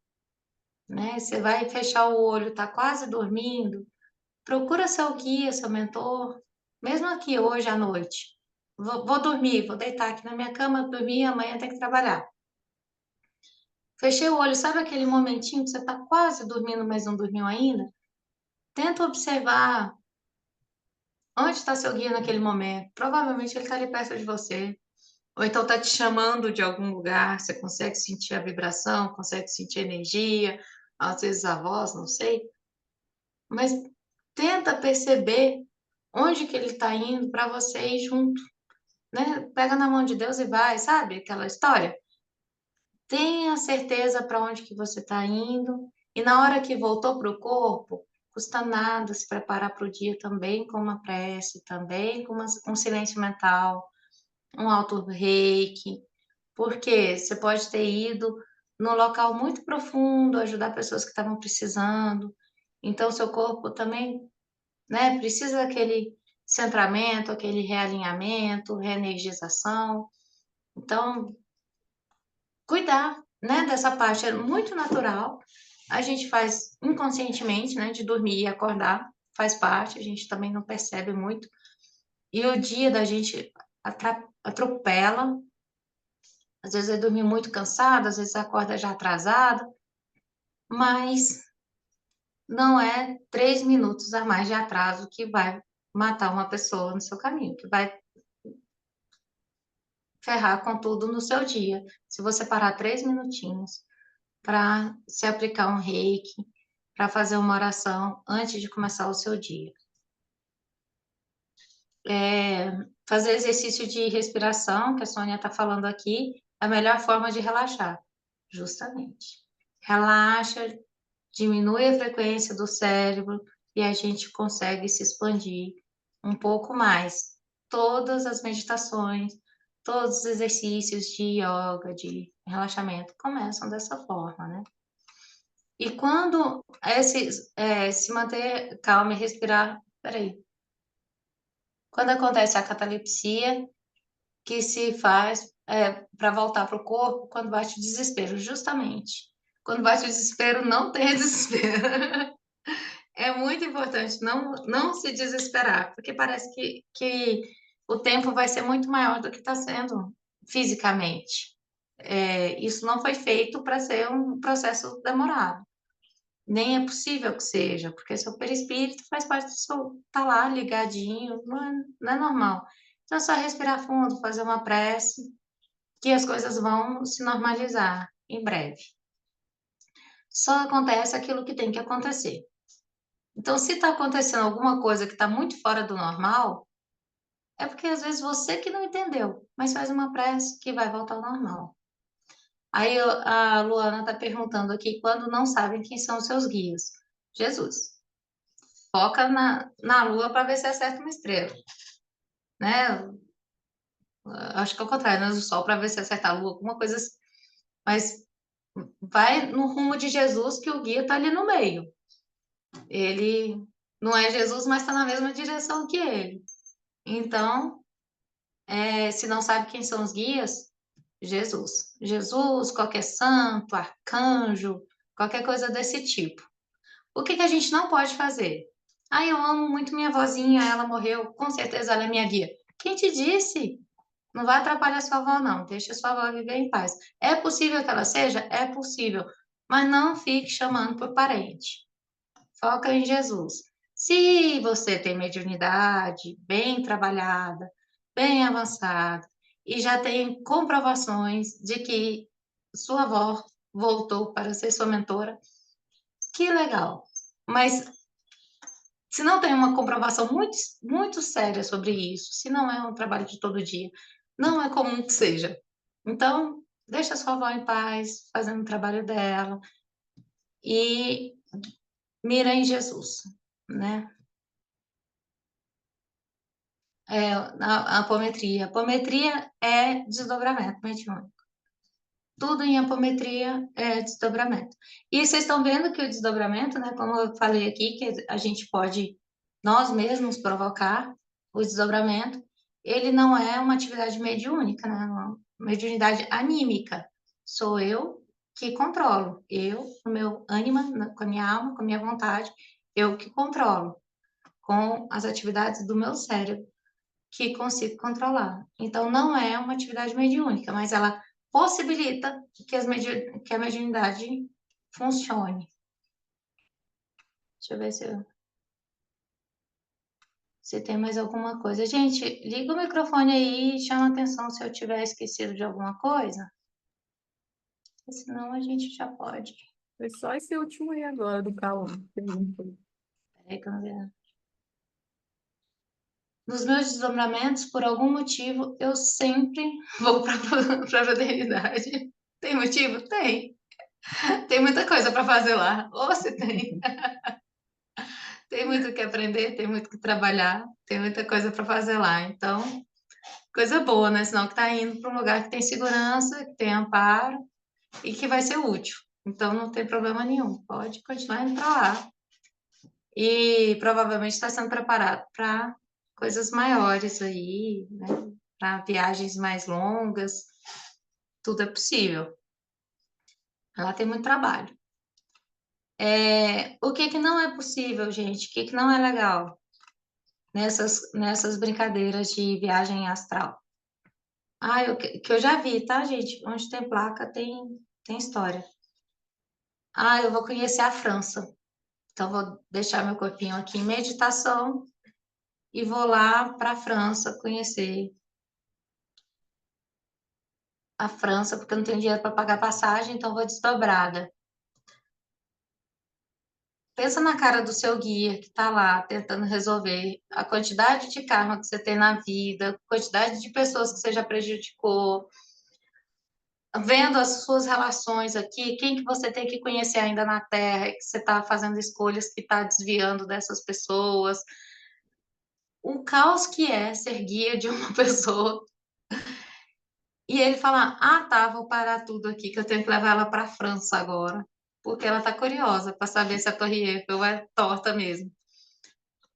né? Você vai fechar o olho, está quase dormindo, procura seu guia, seu mentor, mesmo aqui hoje à noite. Vou dormir, vou deitar aqui na minha cama, dormir, amanhã tem que trabalhar. Fechei o olho, sabe aquele momentinho que você está quase dormindo, mas não dormiu ainda? Tenta observar onde está seu guia naquele momento. Provavelmente ele está ali perto de você. Ou então está te chamando de algum lugar. Você consegue sentir a vibração, consegue sentir a energia, às vezes a voz, não sei. Mas tenta perceber onde que ele está indo para você ir junto, né? Pega na mão de Deus e vai, sabe? Aquela história. Tenha certeza para onde que você está indo. E na hora que voltou para o corpo, custa nada se preparar para o dia também com uma prece, também com um silêncio mental, um auto reiki, porque você pode ter ido num local muito profundo, ajudar pessoas que estavam precisando. Então, seu corpo também, né, precisa daquele centramento, aquele realinhamento, reenergização. Então, cuidar, né, dessa parte é muito natural. A gente faz inconscientemente, né, de dormir e acordar, faz parte, a gente também não percebe muito. E o dia da gente atropela, às vezes vai dormir muito cansado, às vezes acorda já atrasado, mas não é 3 minutos a mais de atraso que vai matar uma pessoa no seu caminho, que vai ferrar com tudo no seu dia. Se você parar 3 minutinhos para se aplicar um reiki, para fazer uma oração antes de começar o seu dia. Fazer exercício de respiração, que a Sônia está falando aqui, é a melhor forma de relaxar, justamente. Relaxa, diminui a frequência do cérebro e a gente consegue se expandir um pouco mais. Todas as meditações, todos os exercícios de yoga, de relaxamento começam dessa forma, né? E quando se manter calmo e respirar, peraí. Quando acontece a catalepsia, que se faz para voltar para o corpo, quando bate o desespero, justamente. Quando bate o desespero, não tenha desespero. É muito importante não se desesperar, porque parece que o tempo vai ser muito maior do que está sendo fisicamente. Isso não foi feito para ser um processo demorado. Nem é possível que seja, porque seu perispírito faz parte do seu, tá lá ligadinho, não é normal. Então é só respirar fundo, fazer uma prece, que as coisas vão se normalizar em breve. Só acontece aquilo que tem que acontecer. Então, se está acontecendo alguma coisa que está muito fora do normal, é porque às vezes você que não entendeu, mas faz uma prece que vai voltar ao normal. Aí a Luana está perguntando aqui quando não sabem quem são os seus guias. Jesus. Foca na lua para ver se acerta uma estrela, né? Acho que é o contrário, né? O sol para ver se acerta a lua, alguma coisa assim. Mas vai no rumo de Jesus, que o guia está ali no meio. Ele não é Jesus, mas está na mesma direção que ele. Então, se não sabe quem são os guias, Jesus. Jesus, qualquer santo, arcanjo, qualquer coisa desse tipo. O que a gente não pode fazer? Ah, eu amo muito minha vozinha, ela morreu, com certeza ela é minha guia. Quem te disse? Não vai atrapalhar sua avó, não. Deixa sua avó viver em paz. É possível que ela seja? É possível. Mas não fique chamando por parente. Foca em Jesus. Se você tem mediunidade bem trabalhada, bem avançada, e já tem comprovações de que sua avó voltou para ser sua mentora, que legal. Mas se não tem uma comprovação muito, muito séria sobre isso, se não é um trabalho de todo dia, não é comum que seja. Então, deixa sua avó em paz, fazendo o trabalho dela, e mira em Jesus, né? A apometria. Apometria é desdobramento mediúnico. Tudo em apometria é desdobramento. E vocês estão vendo que o desdobramento, né, como eu falei aqui, que a gente pode nós mesmos provocar o desdobramento, ele não é uma atividade mediúnica, né, uma mediunidade anímica. Sou eu que controlo. Eu, o meu ânima, com a minha alma, com a minha vontade, eu que controlo com as atividades do meu cérebro que consigo controlar. Então, não é uma atividade mediúnica, mas ela possibilita que a mediunidade funcione. Deixa eu ver se tem mais alguma coisa. Gente, liga o microfone aí e chama atenção se eu tiver esquecido de alguma coisa. Senão a gente já pode. Foi só esse último aí agora do Cauã. Peraí, que eu não vi. Nos meus desdobramentos, por algum motivo, eu sempre vou para a fraternidade. Tem motivo? Tem. Tem muita coisa para fazer lá. Ou se tem. Tem muito o que aprender, tem muito o que trabalhar, tem muita coisa para fazer lá. Então, coisa boa, né? Senão que tá indo para um lugar que tem segurança, que tem amparo e que vai ser útil. Então, não tem problema nenhum. Pode continuar indo para lá. E provavelmente está sendo preparado para coisas maiores aí, né? Para viagens mais longas. Tudo é possível. Ela tem muito trabalho. O que não é possível, gente? O que não é legal nessas brincadeiras de viagem astral? Que eu já vi, tá, gente? Onde tem placa, tem história. Eu vou conhecer a França. Então, vou deixar meu corpinho aqui em meditação e vou lá para a França conhecer a França, porque eu não tenho dinheiro para pagar passagem, então vou desdobrada. Pensa na cara do seu guia que está lá tentando resolver a quantidade de karma que você tem na vida, a quantidade de pessoas que você já prejudicou, vendo as suas relações aqui, quem que você tem que conhecer ainda na Terra, que você está fazendo escolhas que está desviando dessas pessoas. O caos que é ser guia de uma pessoa. E ele fala, tá, vou parar tudo aqui, que eu tenho que levar ela para a França agora. porque ela está curiosa para saber se a Torre Eiffel é torta mesmo.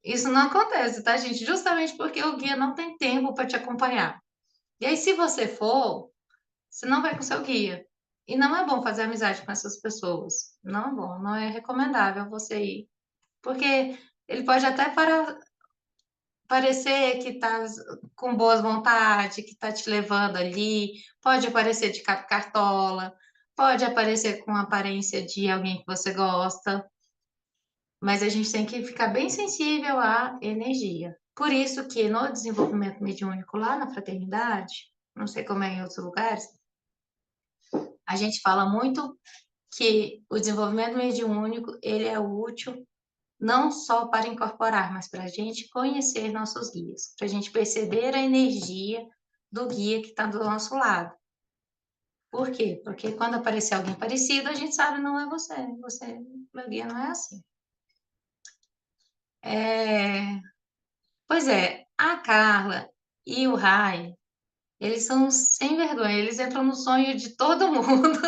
Isso não acontece, tá, gente? Justamente porque o guia não tem tempo para te acompanhar. E aí, se você for, você não vai com seu guia. E não é bom fazer amizade com essas pessoas. Não é bom, não é recomendável você ir. Porque ele pode até parecer que está com boas vontades, que está te levando ali, pode aparecer de capa cartola, pode aparecer com a aparência de alguém que você gosta, mas a gente tem que ficar bem sensível à energia. Por isso que no desenvolvimento mediúnico lá na fraternidade, não sei como é em outros lugares, a gente fala muito que o desenvolvimento mediúnico ele é útil não só para incorporar, mas para a gente conhecer nossos guias, para a gente perceber a energia do guia que está do nosso lado. Por quê? Porque quando aparecer alguém parecido, a gente sabe não é você, meu guia não é assim. Pois é, a Carla e o Rai, eles são sem vergonha, eles entram no sonho de todo mundo.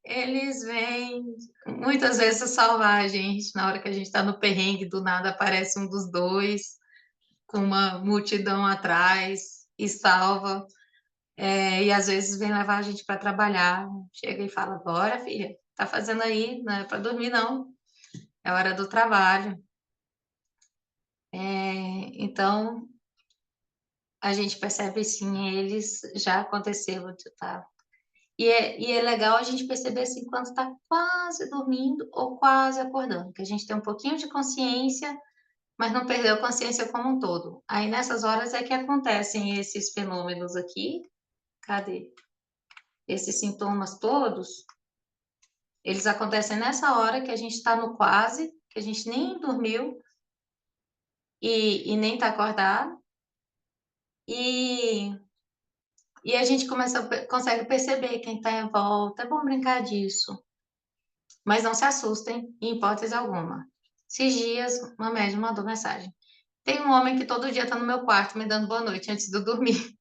Eles vêm muitas vezes salvar a gente na hora que a gente está no perrengue, do nada aparece um dos dois com uma multidão atrás e salva. E às vezes vem levar a gente para trabalhar. Chega e fala: Bora, filha, tá fazendo aí? Não é para dormir, não. É hora do trabalho. Então, a gente percebe sim, eles já aconteceu, tá? E é legal a gente perceber assim quando está quase dormindo ou quase acordando, que a gente tem um pouquinho de consciência, mas não perdeu a consciência como um todo. Aí nessas horas é que acontecem esses fenômenos aqui. Cadê? Esses sintomas todos, eles acontecem nessa hora que a gente está no quase, que a gente nem dormiu e nem está acordado. E a gente consegue perceber quem está em volta. É bom brincar disso. Mas não se assustem, em hipótese alguma. Esses dias, uma médium mandou mensagem. Tem um homem que todo dia está no meu quarto me dando boa noite antes de eu dormir.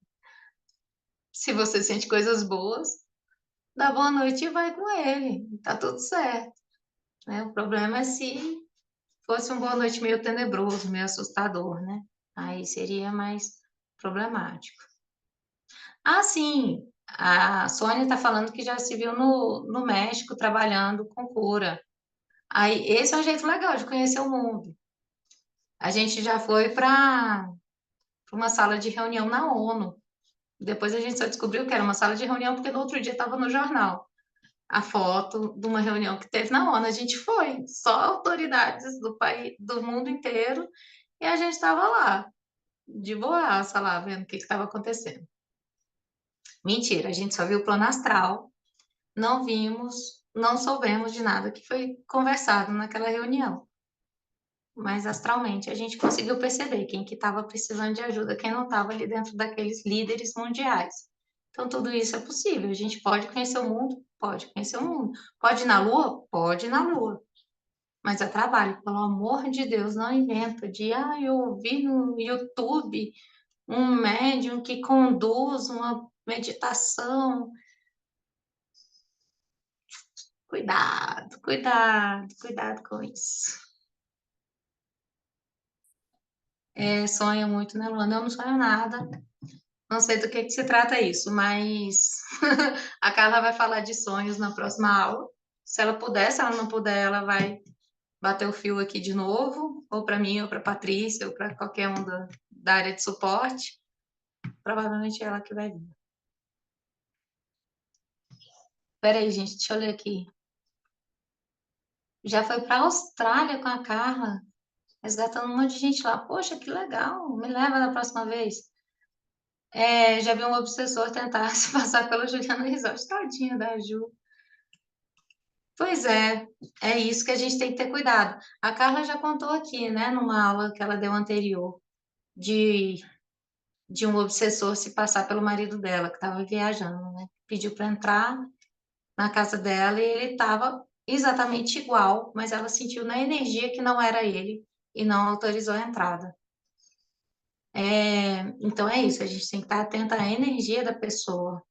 Se você sente coisas boas, dá boa noite e vai com ele. Tá tudo certo. Né? O problema é se fosse um boa noite meio tenebroso, meio assustador, né? Aí seria mais problemático. Ah, sim, a Sônia está falando que já se viu no México trabalhando com cura. Aí, esse é um jeito legal de conhecer o mundo. A gente já foi para uma sala de reunião na ONU. Depois a gente só descobriu que era uma sala de reunião porque no outro dia estava no jornal a foto de uma reunião que teve na ONU. A gente foi, só autoridades do país, do mundo inteiro, e a gente estava lá, de boaça lá, vendo o que estava acontecendo. Mentira, a gente só viu o plano astral, não vimos, não soubemos de nada que foi conversado naquela reunião. Mas astralmente a gente conseguiu perceber quem que estava precisando de ajuda, quem não estava ali dentro daqueles líderes mundiais. Então tudo isso é possível. A gente pode conhecer o mundo? Pode conhecer o mundo. Pode ir na Lua? Pode ir na Lua. Mas é trabalho, pelo amor de Deus, não inventa de, eu ouvi no YouTube um médium que conduz uma meditação. Cuidado, cuidado, cuidado com isso. Sonha muito, né, Luana? Eu não sonho nada. Não sei do que se trata isso, mas a Carla vai falar de sonhos na próxima aula. Se ela puder, se ela não puder, ela vai bater o fio aqui de novo, ou para mim, ou para Patrícia, ou para qualquer um da área de suporte. Provavelmente é ela que vai vir. Peraí, gente, deixa eu ler aqui. Já foi para a Austrália com a Carla, resgatando um monte de gente lá. Poxa, que legal, me leva da próxima vez. Já vi um obsessor tentar se passar pela Juliana Resort. Tadinha da Ju. Pois é isso que a gente tem que ter cuidado. A Carla já contou aqui, né, numa aula que ela deu anterior, de, de um obsessor se passar pelo marido dela, que estava viajando, né? Pediu para entrar na casa dela e ele estava exatamente igual, mas ela sentiu na energia que não era ele e não autorizou a entrada. Então é isso, a gente tem que estar atenta à energia da pessoa,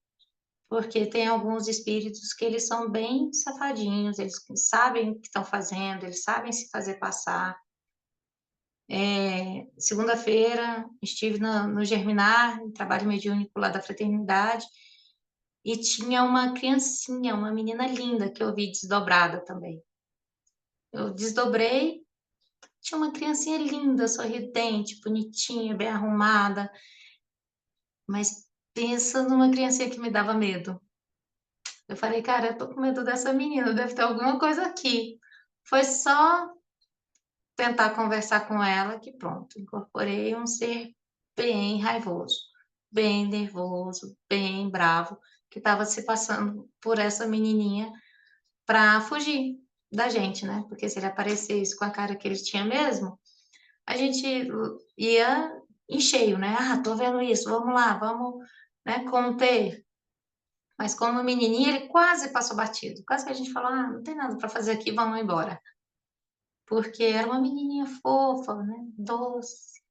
porque tem alguns espíritos que eles são bem safadinhos, eles sabem o que estão fazendo, eles sabem se fazer passar. Segunda-feira estive no Germinar, um trabalho mediúnico lá da fraternidade, e tinha uma criancinha, uma menina linda que eu vi desdobrada também. Eu desdobrei, tinha uma criancinha linda, sorridente, bonitinha, bem arrumada, mas pensa numa criancinha que me dava medo. Eu falei, cara, eu tô com medo dessa menina, deve ter alguma coisa aqui. Foi só tentar conversar com ela que pronto, incorporei um ser bem raivoso, bem nervoso, bem bravo, que estava se passando por essa menininha para fugir da gente, né? Porque se ele aparecesse com a cara que ele tinha mesmo, a gente ia em cheio, né? Ah, tô vendo isso, vamos lá, vamos, né, conter. Mas como menininha, ele quase passou batido. Quase que a gente falou, ah, não tem nada para fazer aqui, vamos embora. Porque era uma menininha fofa, né? Doce.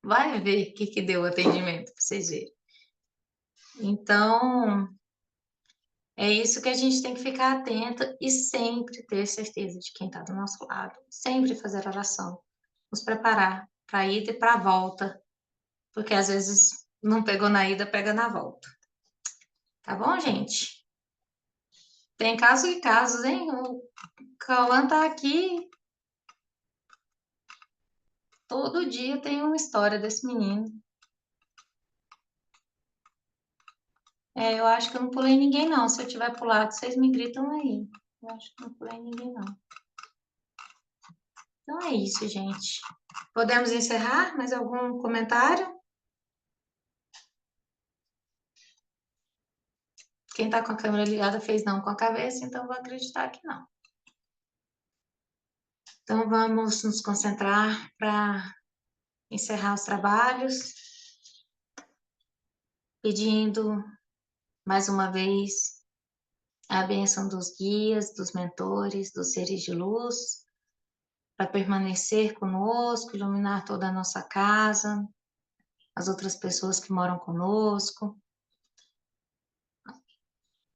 Vai ver o que deu o atendimento para vocês verem. Então, é isso que a gente tem que ficar atenta e sempre ter certeza de quem está do nosso lado. Sempre fazer oração. Nos preparar para a ida e para a volta. Porque às vezes não pegou na ida, pega na volta. Tá bom, gente? Tem casos e casos, hein? O Cauã tá aqui. Todo dia tem uma história desse menino. Eu acho que eu não pulei ninguém, não. Se eu tiver pulado, vocês me gritam aí. Eu acho que não pulei ninguém, não. Então é isso, gente. Podemos encerrar? Mais algum comentário? Quem tá com a câmera ligada fez não com a cabeça, então vou acreditar que não. Então vamos nos concentrar para encerrar os trabalhos, pedindo mais uma vez a bênção dos guias, dos mentores, dos seres de luz, para permanecer conosco, iluminar toda a nossa casa, as outras pessoas que moram conosco,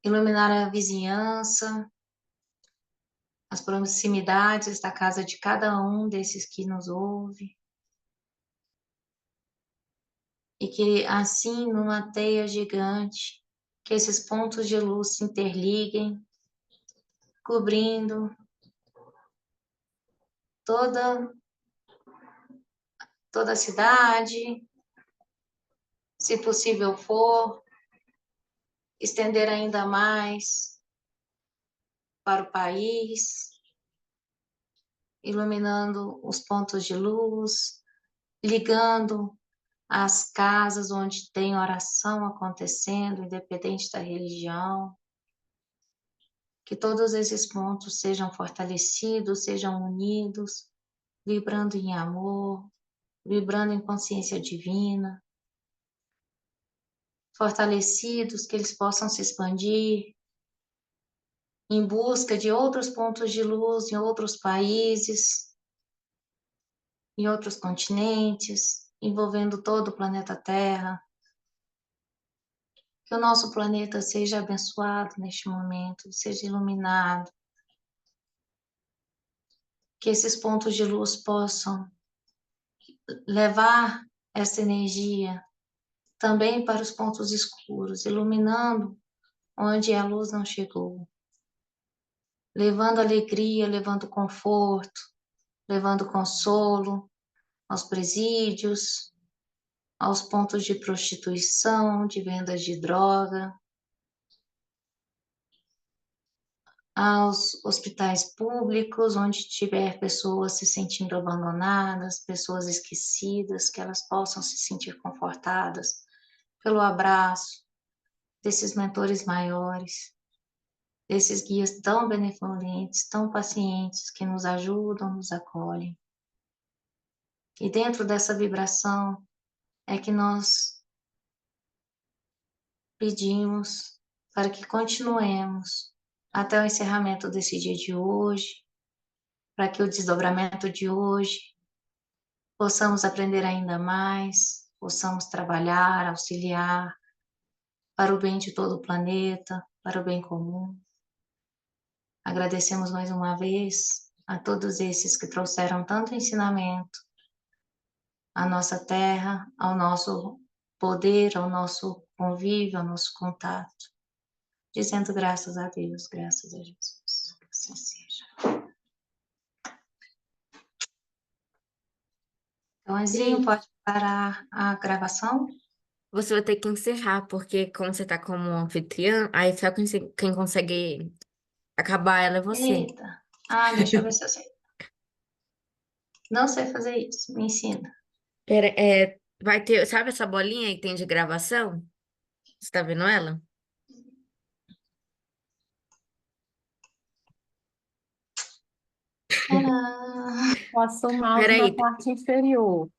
iluminar a vizinhança, as proximidades da casa de cada um desses que nos ouve. E que assim, numa teia gigante, que esses pontos de luz se interliguem, cobrindo toda a cidade, se possível for, estender ainda mais para o país, iluminando os pontos de luz, ligando as casas onde tem oração acontecendo, independente da religião, que todos esses pontos sejam fortalecidos, sejam unidos, vibrando em amor, vibrando em consciência divina, fortalecidos, que eles possam se expandir em busca de outros pontos de luz em outros países, em outros continentes, envolvendo todo o planeta Terra. Que o nosso planeta seja abençoado neste momento, seja iluminado. Que esses pontos de luz possam levar essa energia também para os pontos escuros, iluminando onde a luz não chegou. Levando alegria, levando conforto, levando consolo aos presídios, aos pontos de prostituição, de vendas de droga, aos hospitais públicos, onde tiver pessoas se sentindo abandonadas, pessoas esquecidas, que elas possam se sentir confortadas pelo abraço desses mentores maiores, desses guias tão benevolentes, tão pacientes, que nos ajudam, nos acolhem. E dentro dessa vibração é que nós pedimos para que continuemos até o encerramento desse dia de hoje, para que o desdobramento de hoje possamos aprender ainda mais, possamos trabalhar, auxiliar para o bem de todo o planeta, para o bem comum. Agradecemos mais uma vez a todos esses que trouxeram tanto ensinamento à nossa terra, ao nosso poder, ao nosso convívio, ao nosso contato, dizendo graças a Deus, graças a Jesus. Que assim seja. Então, Azinho, E pode parar a gravação? você vai ter que encerrar, porque como você tá como anfitriã, aí só quem consegue acabar ela é você. Eita. Ah, deixa eu ver se eu sei. Não sei fazer isso, me ensina. Vai ter, sabe essa bolinha que tem de gravação? Você tá vendo ela? Tcharam! Passa o mouse na Peraí, parte inferior.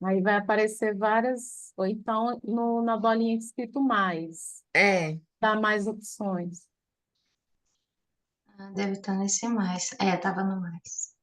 Aí vai aparecer várias, ou então na bolinha escrito mais. é, Dá mais opções. Deve estar nesse mais. É, tava no mais.